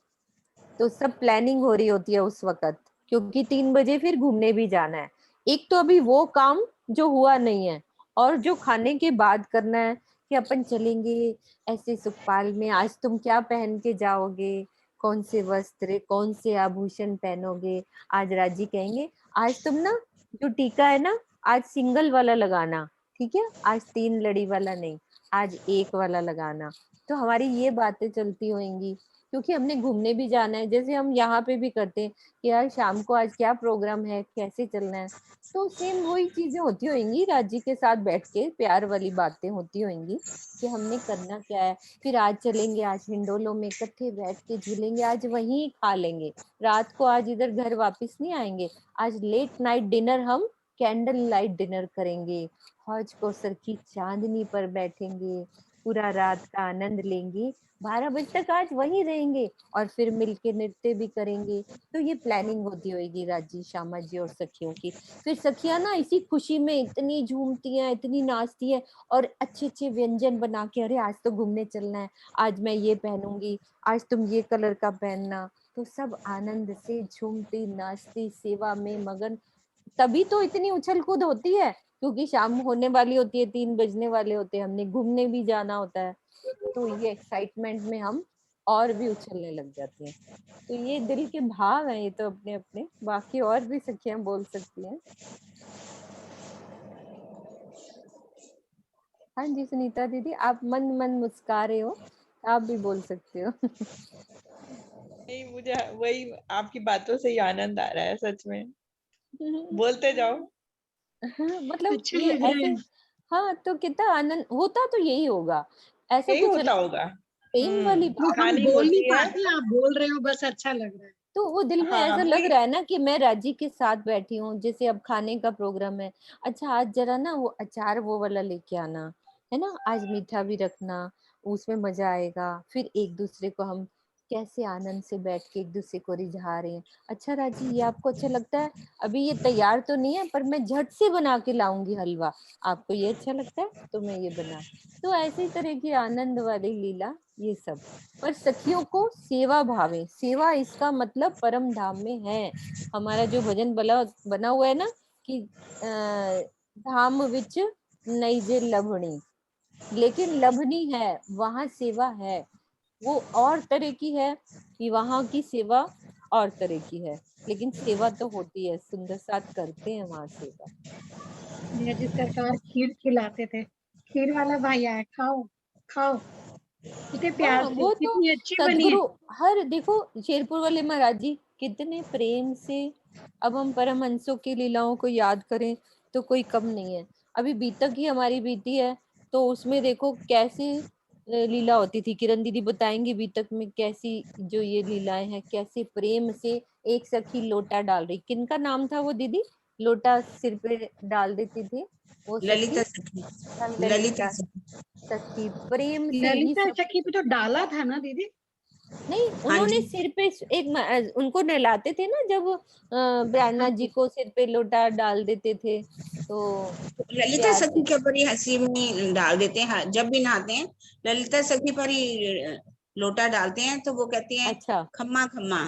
तो सब प्लानिंग हो रही होती है उस वक्त, क्योंकि 3 बजे फिर घूमने भी जाना है। एक तो अभी वो काम जो हुआ नहीं है, और जो खाने के बाद करना है कि अपन चलेंगे ऐसे सुखपाल में, आज तुम क्या पहन के जाओगे, कौन से वस्त्र, कौन से आभूषण पहनोगे। आज राजी कहेंगे आज तुम ना जो टीका है ना, आज सिंगल वाला लगाना, ठीक है, आज 3 लड़ी वाला नहीं, आज 1 वाला लगाना। तो हमारी ये बातें चलती होंगी, क्योंकि हमने घूमने भी जाना है। जैसे हम यहाँ पे भी करते हैं कि यार शाम को आज क्या प्रोग्राम है, कैसे चलना है। तो सेम वही चीजें होती होंगी, राजी के साथ बैठ के प्यार वाली बातें होती होंगी कि हमने करना क्या है। फिर आज चलेंगे, आज हिंडोलों में इकट्ठे बैठ के झूलेंगे, आज वहीं खा लेंगे रात को, आज इधर घर वापस नहीं आएंगे, आज लेट नाइट डिनर हम कैंडल लाइट डिनर करेंगे, हौज कोसर की चांदनी पर बैठेंगे, पूरा रात का आनंद लेंगे, 12 बजे तक आज वहीं रहेंगे और फिर मिलके नृत्य भी करेंगे। तो ये प्लानिंग होती होगी राजी, श्यामा जी और सखियों की। फिर सखियां ना इसी खुशी में इतनी झूमती हैं, इतनी नाचती हैं, और अच्छे अच्छे व्यंजन बना के, अरे आज तो घूमने चलना है, आज मैं ये पहनूंगी, आज तुम ये कलर का पहनना। तो सब आनंद से झूमती नाचती सेवा में मगन। तभी तो इतनी उछल कूद होती है, क्योंकि शाम होने वाली होती है, 3 बजने वाले होते हैं, हमने घूमने भी जाना होता है। तो ये एक्साइटमेंट में हम और भी उछलने लग जाते हैं। तो ये दिल के भाव हैं, ये तो अपने अपने। बाकी और भी सखियां बोल सकती हैं। हाँ जी सुनीता दीदी, आप मन मन मुस्का रहे हो, आप भी बोल सकते हो। नहीं, मुझे वही आपकी बातों से ही आनंद आ रहा है सच में। बोलते जाओ। मतलब अच्छे ये लग रहे ऐसे, हैं। हाँ तो कितना आनंद होता, तो यही होगा, ऐसा यही कुछ होता होगा। प्रेम वाली वो बात। हम कहानी बोल नहीं होती है। पाते, आप बोल रहे हो, बस अच्छा लग रहा है। तो वो दिल में हाँ, ऐसा लग वही। रहा है ना कि मैं राजी के साथ बैठी हूँ। जैसे अब खाने का प्रोग्राम है, अच्छा आज जरा ना वो अचार वो वाला लेके आना, है ना, आज मीठा भी रखना, उसमें मजा आएगा। फिर एक दूसरे को हम कैसे आनंद से बैठ के एक दूसरे को रिझा रहे हैं, अच्छा राजी ये आपको अच्छा लगता है, अभी ये तैयार तो नहीं है पर मैं झट से बना के लाऊंगी हलवा, आपको ये अच्छा लगता है तो मैं ये बना। तो ऐसी तरह की आनंद वाली लीला ये सब। पर सखियों को सेवा भावे, सेवा इसका मतलब परम धाम में है। हमारा जो भजन बना हुआ है ना कि धाम विच नहीं जे लभणी, लेकिन लभनी है वहां सेवा है। वो और तरह की है कि वहाँ की सेवा और तरह की है, लेकिन सेवा तो होती है, सुंदर साथ करते हैं वहाँ सेवा। जी सरकार खीर खिलाते थे, खीर वाला भाई आया, खाओ खाओ, कितने प्यार हाँ से, वो तो कितनी अच्छी बनी है। सदगुरु, हर देखो शेरपुर वाले महाराज जी कितने प्रेम से, अब हम परमहंसों की लीलाओं को याद करें तो कोई कम नहीं है। अभी बीतक ही हमारी बीती है, तो उसमें देखो कैसे लीला होती थी, किरण दीदी बताएंगी बीतक में कैसी जो ये लीलाएं हैं, कैसे प्रेम से एक सखी लोटा डाल रही, किनका नाम था वो दीदी, लोटा सिर पे डाल देती थी वो सखी, ललिता सखी, ललिता सखी प्रेम से ही ललिता सब। सखी पे तो डाला था ना दीदी? नहीं, हाँ उन्होंने जी, सिर पे उनको नहलाते थे ना, जब ब्रह्मा जी को सिर पे लोटा डाल देते थे तो ललिता प्यार सखी से। के ऊपर ही हंसी में डाल देते हैं, हाँ, जब भी नहाते हैं ललिता सखी पर ही लोटा डालते हैं, तो वो कहती हैं अच्छा खम्मा खम्मा।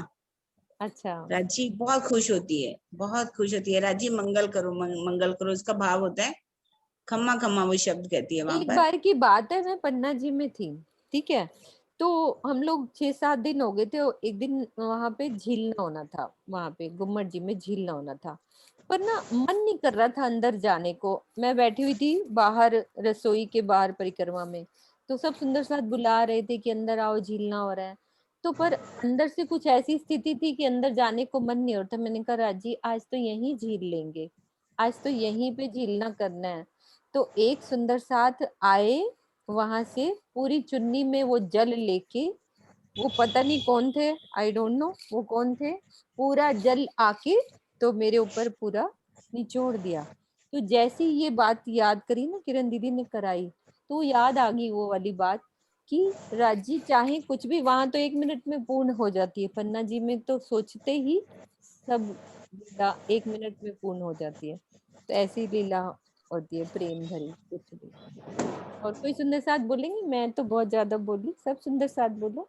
अच्छा। राजी बहुत खुश होती है, बहुत खुश होती है, राजी मंगल करो, मंगल करो, इसका भाव होता है खम्मा खम्मा, वो शब्द कहती है वहां एक पर। बार की बात है, मैं पन्ना जी में थी, ठीक है, तो हम लोग 6-7 दिन हो गए थे, एक दिन वहां पे झीलना होना था, वहां पे गुम्मट जी में झीलना होना था, पर ना मन नहीं कर रहा था अंदर जाने को। मैं बैठी हुई थी बाहर, रसोई के बाहर परिक्रमा में, तो सब सुंदर साथ बुला रहे थे कि अंदर आओ झीलना हो रहा है, तो पर अंदर से कुछ ऐसी स्थिति थी कि अंदर जाने को मन नहीं हो रहा था। मैंने कहा राजी आज तो यहीं झील लेंगे, आज तो यहीं पे झीलना करना है। तो एक सुंदर साथ आए वहां से पूरी चुन्नी में वो जल लेके, वो पता नहीं कौन थे, आई डोंट नो वो कौन थे, पूरा जल आके तो मेरे ऊपर पूरा निचोड़ दिया। तो जैसी ये बात याद करी ना किरण दीदी ने कराई, तो याद आ गई वो वाली बात कि राजी चाहे कुछ भी, वहां तो 1 मिनट में पूर्ण हो जाती है, पन्ना जी में तो सोचते ही सब लीला 1 मिनट में पूर्ण हो जाती है। तो ऐसी लीला होती है प्रेम भरी कुछ भी। और कोई सुंदर साथ बोलेंगे? मैं तो बहुत ज्यादा बोली, सब सुंदर साथ बोलो।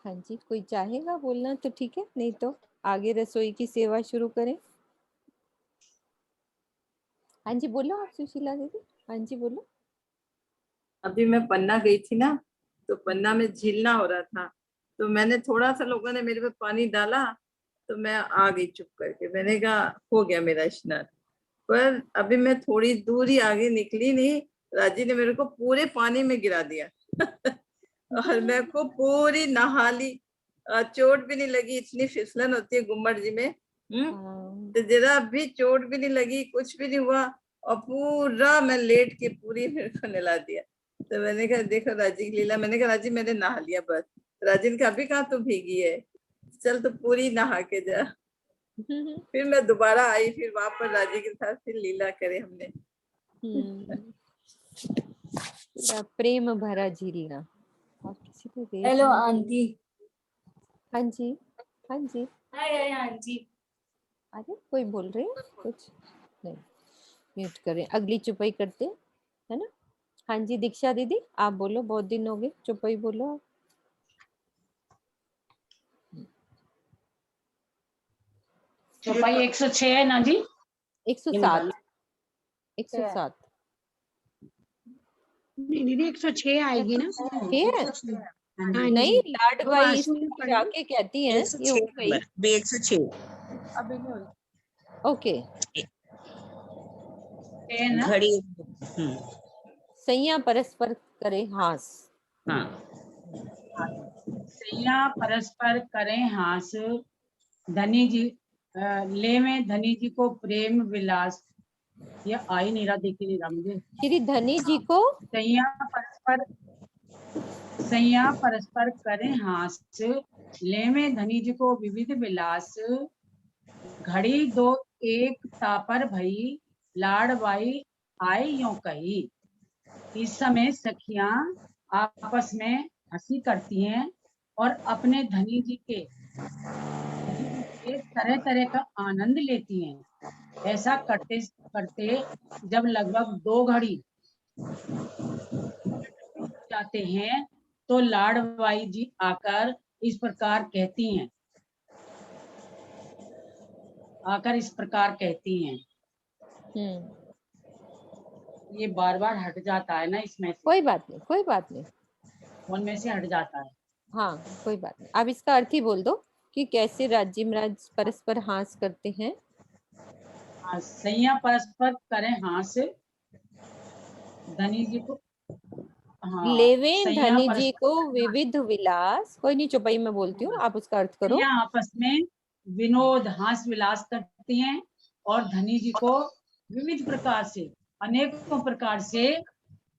हाँ जी, कोई चाहेगा बोलना तो ठीक है, नहीं तो आगे रसोई की सेवा शुरू करें। हाँ जी बोलो आप सुशीला दीदी, हाँ जी बोलो। अभी मैं पन्ना गई थी ना, तो पन्ना में झीलना हो रहा था, तो मैंने थोड़ा सा, लोगों ने मेरे पे पानी डाला तो मैं आ गई चुप करके, मैंने कहा हो गया मेरा स्नान। पर अभी मैं थोड़ी दूर ही आगे निकली नहीं, राजी ने मेरे को पूरे पानी में गिरा दिया और मैं को पूरी नहा ली, चोट भी नहीं लगी, इतनी फिसलन होती है गुम्मट जी में। तो जरा भी चोट भी नहीं लगी, कुछ भी नहीं हुआ, और पूरा मैं लेट के पूरी मेरे को नहला दिया। तो मैंने कहा देखो राजी की लीला, मैंने कहा राजी मैंने नहा लिया बस। राजी ने कहा अभी कहाँ तू भीगी है, चल तो पूरी नहा के जा। फिर मैं दोबारा आई, फिर वहां पर राजी के साथ फिर लीला करे हमने। प्रेम भरा झीलना। और किसी को रेट हेलो नहीं आंटी। हाँ जी, हाँ जी, हाय आंटी। अरे कोई बोल रहे हैं कुछ नहीं, म्यूट करें, अगली चुपाई करते हैं, है ना। हाँ जी दीक्षा दीदी आप बोलो, बहुत दिन हो गए, चुपाई बोलो आप। चौपाई 106 है ना जी? 107 107 नहीं दीदी 106 आएगी ना? नहीं लाडबाई इसमें जाके कहती हैं ये हो गई 106 अभी नहीं हुई। ओके घड़ी। सैया परस्पर करे हास। हाँ, सैया परस्पर करें हास, धनी जी ले में धनी जी को प्रेम विलास। ये आ ही नहीं रहा, देख ही नहीं रहा मुझे। श्री धनी जी को सैया परस्पर करें हास, ले में धनी जी को विविध विलास। घड़ी दो एक तापर भई, लाडबाई आए यों कही। इस समय सखियां आपस में हंसी करती हैं और अपने धनी जी के तरह तरह का आनंद लेती हैं। ऐसा करते करते जब लगभग 2 घड़ी जाते हैं तो लाडबाई जी आकर इस प्रकार कहती हैं, ये बार बार हट जाता है ना इसमें से, कोई बात नहीं, कोई बात नहीं। फोन में से हट जाता है। हाँ कोई बात नहीं, आप इसका अर्थ ही बोल दो कि कैसे राज्य महाराज परस्पर हास करते हैं। हाँ, सैया परस्पर करें हास, धनी जी को, हाँ लेवे सैया धनी जी परस्पर को करें हास। विविध विलास, कोई नहीं चौपाई में बोलती हूँ, आप उसका अर्थ करो। सैया आपस में विनोद हास विलास करती हैं और धनी जी को विविध प्रकार से, अनेकों प्रकार से,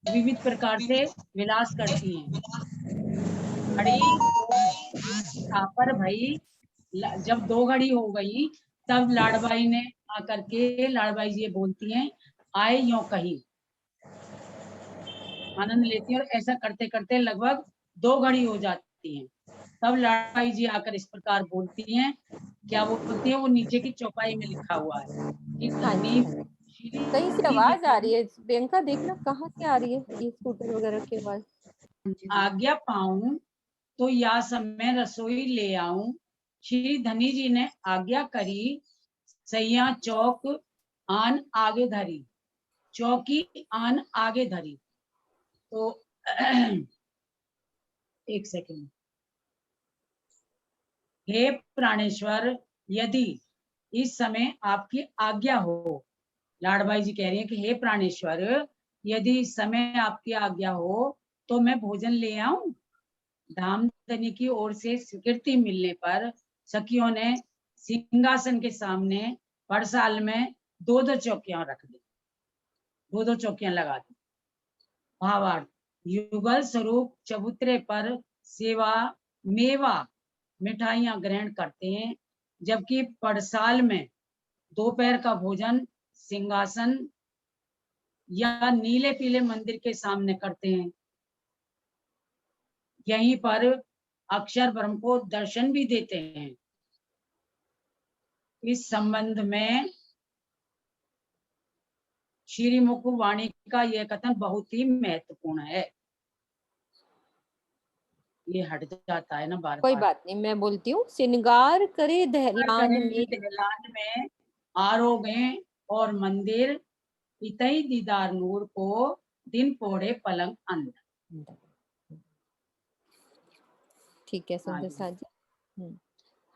विविध प्रकार से विलास करती हैं। घड़ी पर भाई, जब 2 घड़ी हो गई तब लाड़बाई ने आकर के, लाड़बाई जी बोलती हैं, आए यों कही, आनंद लेती है। और ऐसा करते करते लगभग 2 घड़ी हो जाती हैं। तब लाड़बाई जी आकर इस प्रकार बोलती हैं, क्या बोलती है, वो नीचे की चौपाई में लिखा हुआ है कि धनी कहीं से आवाज आ रही है प्रियंका, देखना कहाँ से आ रही है ये स्कूटर वगैरह की आवाज। आज्ञा पाऊं तो या समय रसोई ले आऊं, श्री धनी जी ने आज्ञा करी, सैया चौक आन आगे धरी, चौकी आन आगे धरी। तो एक सेकंड। हे प्राणेश्वर, यदि इस समय आपकी आज्ञा हो, लाड़बाई जी कह रही है कि हे प्राणेश्वर, यदि इस समय आपकी आज्ञा हो तो मैं भोजन ले आऊं। धामधनी की ओर से स्वीकृति मिलने पर सखियों ने सिंहासन के सामने पड़साल में 2-2 चौकियां रख दी, 2-2 चौकियां लगा दी। भावार्थ, युगल स्वरूप चबूतरे पर सेवा मेवा मिठाइयां ग्रहण करते हैं, जबकि पड़साल में दोपहर का भोजन सिंहासन या नीले पीले मंदिर के सामने करते हैं। यहीं पर अक्षर ब्रह्म को दर्शन भी देते हैं। इस संबंध में श्री मुख वाणी का यह कथन बहुत ही महत्वपूर्ण है। ये हट जाता है ना बार कोई बार। बात नहीं, मैं बोलती हूँ, श्रृंगार करे दहलान में, दहलान में आरोगे और मंदिर, इतई दीदार नूर को दिन पोड़े पलंग अंदर। ठीक है सुंदर सा जी।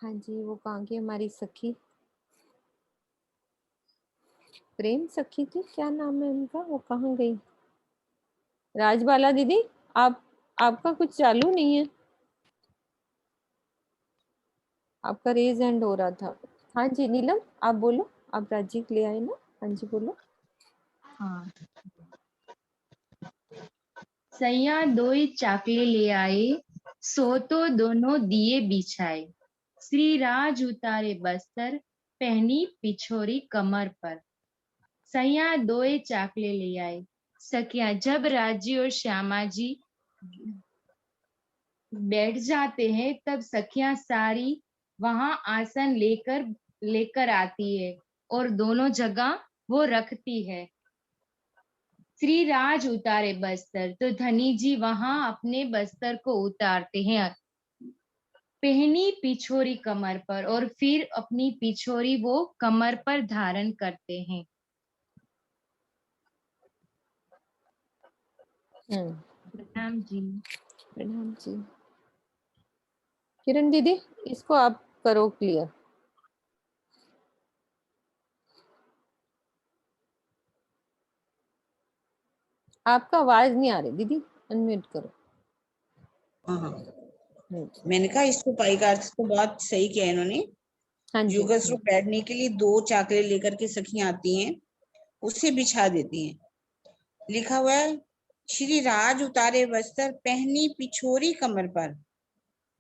हाँ जी, वो कहाँ की हमारी सखी, प्रेम सखी थी, क्या नाम है उनका, वो कहाँ गई? राजबाला दीदी, आपका कुछ चालू नहीं है, आपका रेज हैंड हो रहा था। हाँ जी नीलम, आप बोलो, आप राजी ले आए ना? हाँ जी बोलो। हाँ, सैया 2 चाकले ले आए, सो तो दोनों दिए बिछाए, श्री राज उतारे बस्तर, पहनी पिछोरी कमर पर। सैया 2 चाकले ले आए। सखिया, जब राजी और श्यामा जी बैठ जाते हैं तब सखियां सारी वहां आसन लेकर आती है और दोनों जगह वो रखती है। श्री राज उतारे बस्तर, तो धनी जी वहां अपने बस्तर को उतारते हैं, पहनी पिछोरी कमर पर, और फिर अपनी पिछोरी वो कमर पर धारण करते हैं। प्रणाम जी। प्रणाम जी। किरण दीदी, इसको आप करो क्लियर। आपका आवाज नहीं आ रही दीदी, अनम्यूट करो। हाँ, मैंने कहा इसको पाई का अर्थ तो बहुत सही किया इन्होंने। युगल स्वरूप बैठने के लिए 2 चाकले लेकर के सखियां आती हैं, उसे बिछा देती हैं। लिखा हुआ है, श्री राज उतारे बस्तर, पहनी पिछोरी कमर पर,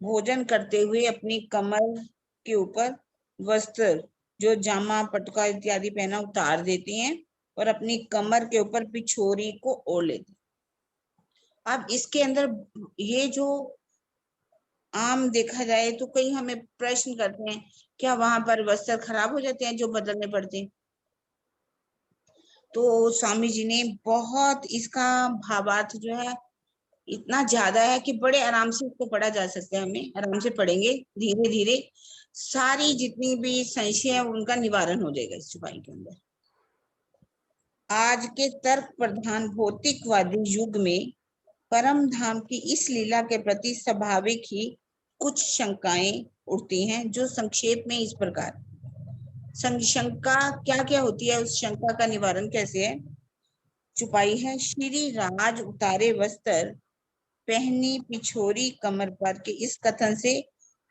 भोजन करते हुए अपनी कमर के ऊपर वस्त्र, जो जामा पटका इत्यादि पहना, उतार देती हैं और अपनी कमर के ऊपर पिछोरी को ओढ़ लेती। अब इसके अंदर ये जो आम देखा जाए तो कई हमें प्रश्न करते हैं, क्या वहां पर वस्त्र खराब हो जाते हैं जो बदलने पड़ते हैं? तो स्वामी जी ने बहुत इसका भावार्थ जो है इतना ज्यादा है कि बड़े आराम से इसको पढ़ा जा सकता है। हमें आराम से पढ़ेंगे, धीरे धीरे सारी जितनी भी संशय है उनका निवारण हो जाएगा इस चौपाई के अंदर। आज के तर्क प्रधान भौतिकवादी युग में परम धाम की इस लीला के प्रति स्वाभाविक ही कुछ शंकाएं उठती हैं, जो संक्षेप में इस प्रकार। शंका क्या क्या होती है, उस शंका का निवारण कैसे है, छुपाई है। श्री राज उतारे वस्त्र पहनी पिछोरी कमर पर के इस कथन से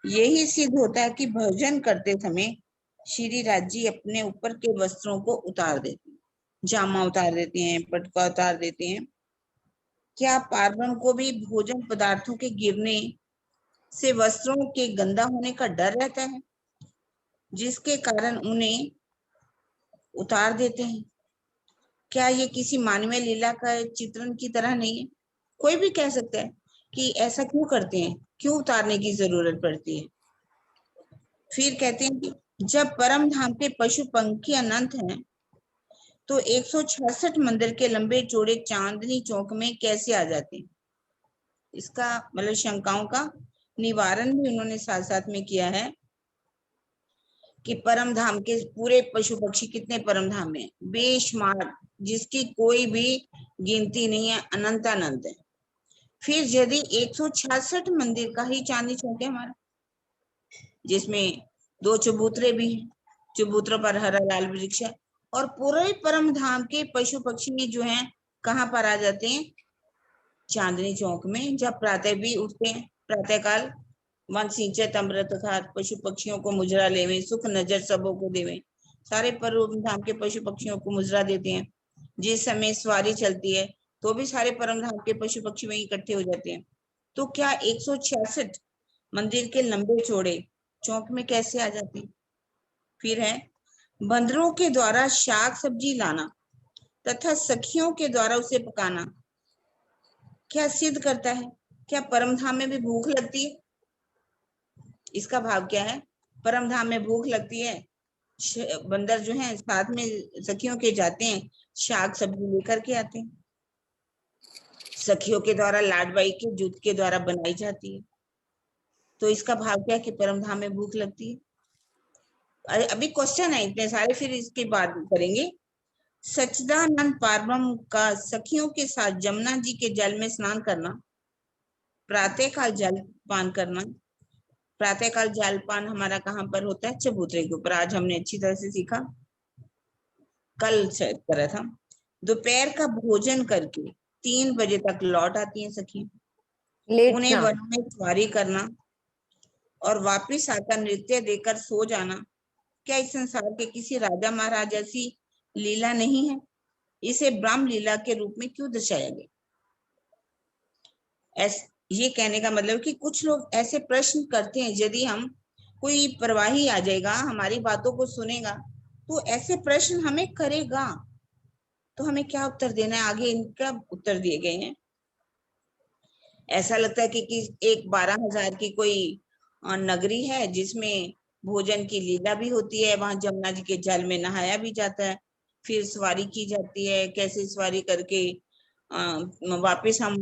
यही सिद्ध होता है कि भोजन करते समय श्री राज जी अपने ऊपर के वस्त्रों को उतार देते हैं, जामा उतार देते हैं, पटका उतार देते हैं। क्या पार्वण को भी भोजन पदार्थों के गिरने से वस्त्रों के गंदा होने का डर रहता है, जिसके कारण उन्हें उतार देते हैं? क्या ये किसी मानवीय लीला का चित्रण की तरह नहीं है? कोई भी कह सकता है कि ऐसा क्यों करते हैं, क्यों उतारने की जरूरत पड़ती है। फिर कहते हैं कि जब परम धाम के पशु पंखी अनंत हैं, तो 166 मंदिर के लंबे चौड़े चांदनी चौक में कैसे आ जाते हैं? इसका मतलब शंकाओं का निवारण भी उन्होंने साथ साथ में किया है कि परम धाम के पूरे पशु पक्षी कितने परम धाम में बेशुमार, जिसकी कोई भी गिनती नहीं है, अनंत अनंत है। फिर यदि 166 मंदिर का ही चांदनी चौक है हमारा, जिसमें 2 चबूतरे भी हैं, चबूतरों पर हरा लाल वृक्ष है, और पूरे परम धाम के पशु पक्षी जो हैं कहाँ पर आ जाते हैं? चांदनी चौक में। जब प्रातः भी उठते हैं, प्रातः काल वन सिंचत अमृत खात, पशु पक्षियों को मुजरा लेवे, सुख नजर सबों को देवे। सारे परम धाम के पशु पक्षियों को मुजरा देते हैं। जिस समय सवारी चलती है तो भी सारे परम धाम के पशु पक्षी वहीं इकट्ठे हो जाते हैं। तो क्या 166 मंदिर के लंबे चौड़े चौक में कैसे आ जाते हैं? फिर है बंदरों के द्वारा शाक सब्जी लाना तथा सखियों के द्वारा उसे पकाना क्या सिद्ध करता है? क्या परम धाम में भी भूख लगती है? इसका भाव क्या है? परम धाम में भूख लगती है, बंदर जो हैं साथ में सखियों के जाते हैं, शाक सब्जी लेकर के आते हैं, सखियों के द्वारा लाडबाई के जूत के द्वारा बनाई जाती है। तो इसका भाव क्या है कि परम धाम में भूख लगती है। अभी क्वेश्चन है इतने सारे, फिर इसके बाद करेंगे। सच्चिदानंद पारब्रह्म का सखियों के साथ जमुना जी के जल में स्नान करना, प्रातः काल जलपान करना। प्रातः काल जलपान हमारा कहाँ पर होता है? चबूतरे के ऊपर। आज हमने अच्छी तरह से सीखा, कल शायद करा था। दोपहर का भोजन करके 3 बजे तक लौट आती हैं सखी, उन्हें वनों में सवारी करना और वापिस आकर नृत्य देकर सो जाना क्या इस संसार के किसी राजा महाराजा सी लीला नहीं है? इसे ब्रह्म लीला के रूप में क्यों दर्शाया गया? ये कहने का मतलब कि कुछ लोग ऐसे प्रश्न करते हैं, यदि हम कोई प्रवाही आ जाएगा, हमारी बातों को सुनेगा, तो ऐसे प्रश्न हमें करेगा, तो हमें क्या उत्तर देना है? आगे इनका उत्तर दिए गए हैं। ऐसा लगता है कि एक 12,000 की कोई नगरी है जिसमें भोजन की लीला भी होती है, वहां जमुना जी के जल में नहाया भी जाता है, फिर सवारी की जाती है, कैसे सवारी करके वापस हम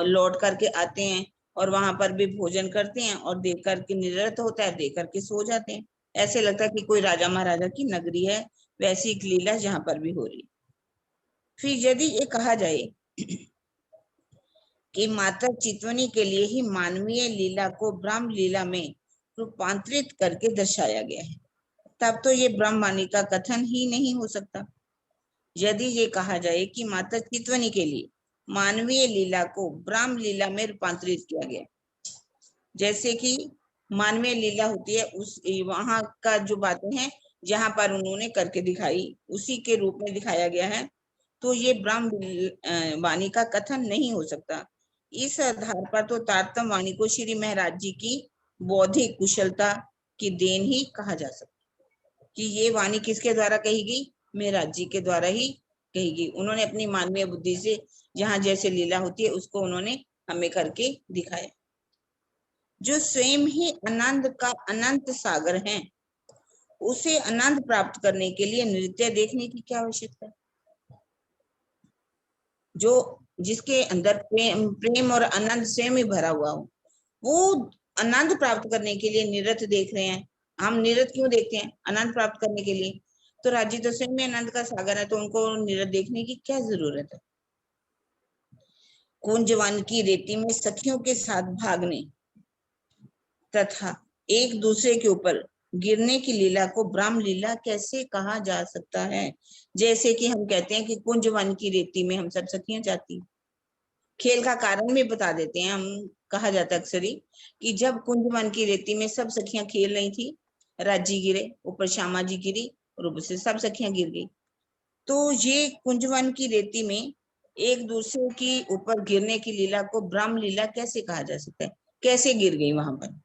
लौट करके आते हैं और वहां पर भी भोजन करते हैं और देख करके निरत होता है, देख करके सो जाते हैं। ऐसे लगता है कि कोई राजा महाराजा की नगरी है, वैसी एक लीला जहां पर भी हो रही। फिर यदि ये कहा जाए कि माता चितवनी के लिए ही मानवीय लीला को ब्रह्म लीला में रूपांतरित करके दर्शाया गया है, तब तो ये ब्रह्मवाणी का कथन ही नहीं हो सकता। यदि ये कहा जाए कि माता चितवनी के लिए मानवीय लीला को ब्रह्म लीला में रूपांतरित किया गया, जैसे कि मानवीय लीला होती है उस वहां का जो बातें हैं जहां पर उन्होंने करके दिखाई, उसी के रूप में दिखाया गया है, तो ये ब्रह्म वाणी का कथन नहीं हो सकता। इस आधार पर तो तारतम वाणी को श्री महाराज जी की बौद्धिक कुशलता की देन ही कहा जा सकता कि ये वाणी किसके द्वारा कही गई? महाराज जी के द्वारा ही कही गई। उन्होंने अपनी मानवीय बुद्धि से जहां जैसे लीला होती है उसको उन्होंने हमें करके दिखाया। जो स्वयं ही आनंद का अनंत सागर है, उसे आनंद प्राप्त करने के लिए नृत्य देखने की क्या आवश्यकता है? जो जिसके अंदर प्रेम और आनंद स्वयं ही भरा हुआ हो, वो आनंद प्राप्त करने के लिए नृत्य देख रहे हैं। हम नृत्य क्यों देखते हैं? आनंद प्राप्त करने के लिए। तो राज्य तो स्वयं में आनंद का सागर है, तो उनको देखने की क्या जरूरत है। कुंजवन की रेती में सखियों के साथ भागने तथा एक दूसरे के ऊपर गिरने की लीला को ब्रह्म लीला कैसे कहा जा सकता है। जैसे कि हम कहते हैं कि कुंजवन की रेती में हम सब सखियां जाती, खेल का कारण भी बता देते हैं हम। कहा जाता है अक्सर ही कि जब कुंजवन की रेती में सब सखियां खेल रही थी, राजी गिरे, ऊपर श्यामा जी गिरी और ऊपर से सब सखियां गिर गई। तो ये कुंजवन की रेती में एक दूसरे की ऊपर गिरने की लीला को ब्रह्म लीला कैसे कहा जा सकता है, कैसे गिर गई वहां पर।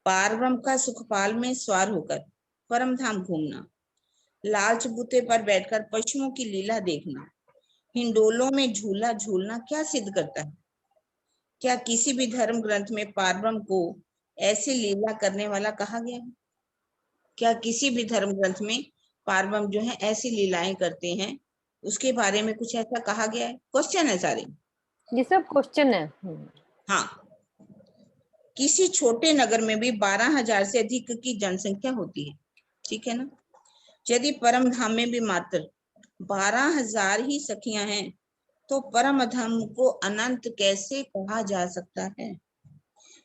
पार ब्रह्म का सुखपाल में सवार होकर परम धाम घूमना, लाल चबूते पर बैठकर पशुओं की लीला देखना, हिंडोलों में झूला झूलना क्या सिद्ध करता है। क्या किसी भी धर्म ग्रंथ में पार ब्रह्म को ऐसी लीला करने वाला कहा गया है? क्या किसी भी धर्म ग्रंथ में पार ब्रह्म जो है ऐसी लीलाएं करते हैं, उसके बारे में कुछ ऐसा कहा गया है? क्वेश्चन है सारे, ये सब क्वेश्चन है। हाँ। किसी छोटे नगर में भी 12,000 से अधिक की जनसंख्या होती है, ठीक है ना। यदि परम धाम में भी मात्र 12,000 ही सखियां हैं, तो परम धाम को अनंत कैसे कहा जा सकता है।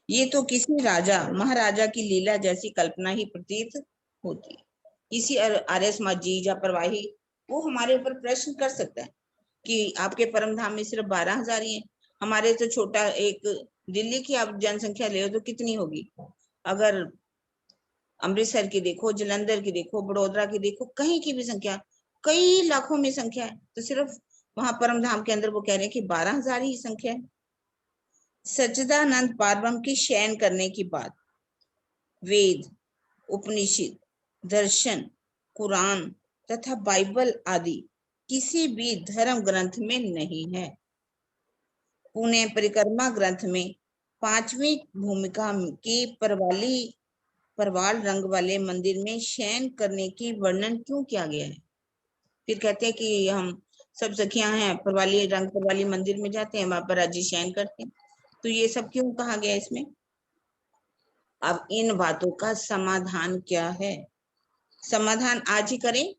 ये तो किसी राजा महाराजा की लीला जैसी कल्पना ही प्रतीत होती है। किसी आर्य समाजी या प्रवाही वो हमारे ऊपर प्रश्न कर सकता है कि आपके परम धाम में सिर्फ 12,000 ही है, हमारे तो छोटा एक दिल्ली की आप जनसंख्या ले तो कितनी होगी। अगर अमृतसर की देखो, जलंधर की देखो, बड़ोदरा की देखो, कहीं की भी संख्या कई लाखों में संख्या है, तो सिर्फ वहां परम धाम के अंदर वो कह रहे हैं कि 12,000 ही संख्या है। सच्चिदानंद पारब्रह्म की शयन करने की बात वेद, उपनिषद, दर्शन, कुरान तथा बाइबल आदि किसी भी धर्म ग्रंथ में नहीं है। पुणे परिक्रमा ग्रंथ में 5वीं भूमिका की परवाल रंग वाले मंदिर में शयन करने की वर्णन क्यों किया गया है। फिर कहते हैं कि हम सब सखियां हैं, परवाली मंदिर में जाते हैं, वहां पर राजी शयन करते हैं, तो ये सब क्यों कहा गया इसमें। अब इन बातों का समाधान क्या है, समाधान आज ही करें?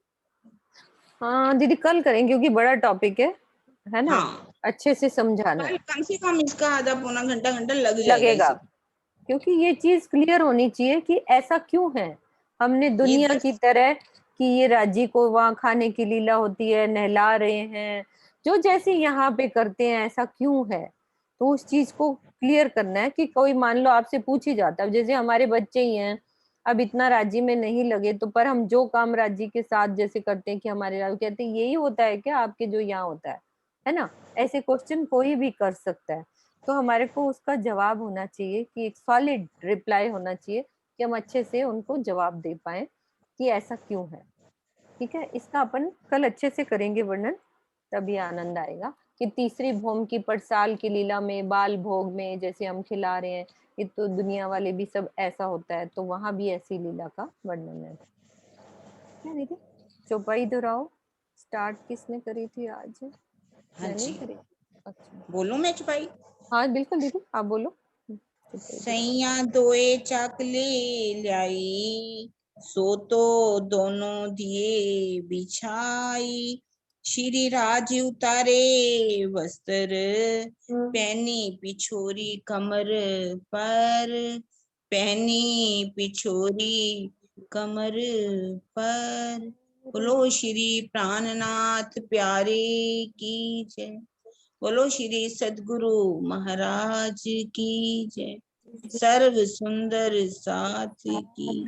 हाँ दीदी कल करें, क्योंकि बड़ा टॉपिक है ना। हाँ, अच्छे से समझाना है, कम से कम इसका आधा पौना घंटा लगेगा, क्योंकि ये चीज क्लियर होनी चाहिए कि ऐसा क्यों है। हमने दुनिया की तरह कि ये राजी को वहां खाने की लीला होती है, नहला रहे हैं, जो जैसे यहाँ पे करते हैं, ऐसा क्यों है। तो उस चीज को क्लियर करना है कि कोई मान लो आपसे पूछ ही जाता है, जैसे हमारे बच्चे ही हैं, अब इतना राजी में नहीं लगे, तो पर हम जो काम राजी के साथ जैसे करते हैं कि हमारे राजी कहते हैं यही होता है क्या आपके जो यहाँ होता है ना। ऐसे क्वेश्चन कोई भी कर सकता है, तो हमारे को उसका जवाब होना चाहिए कि एक सॉलिड रिप्लाई होना चाहिए कि हम अच्छे से उनको जवाब दे पाए कि ऐसा क्यों है। ठीक है, इसका अपन कल अच्छे से करेंगे वर्णन, तभी आनंद आएगा कि तीसरी भौम की पटसाल की लीला में, बाल भोग में जैसे हम खिला रहे हैं, ये तो दुनिया वाले भी सब ऐसा होता है, तो वहां भी ऐसी लीला का वर्णन है। क्या दीदी चौपाई दोहराओ, स्टार्ट किसने करी थी आज? हाँ मैंने जी, करी। अच्छा बोलूं मैं चौपाई? हाँ बिल्कुल दीदी आप बोलो। सैया दोए चाकले ल्याई, सो तो दोनों दिए बिछाई, श्री राज उतारे वस्त्र, पहनी पिछोरी कमर पर, पहनी पिछोरी कमर पर। बोलो श्री प्राणनाथ प्यारे की जय, बोलो श्री सद्गुरु महाराज की जय, सर्व सुंदर साथ की।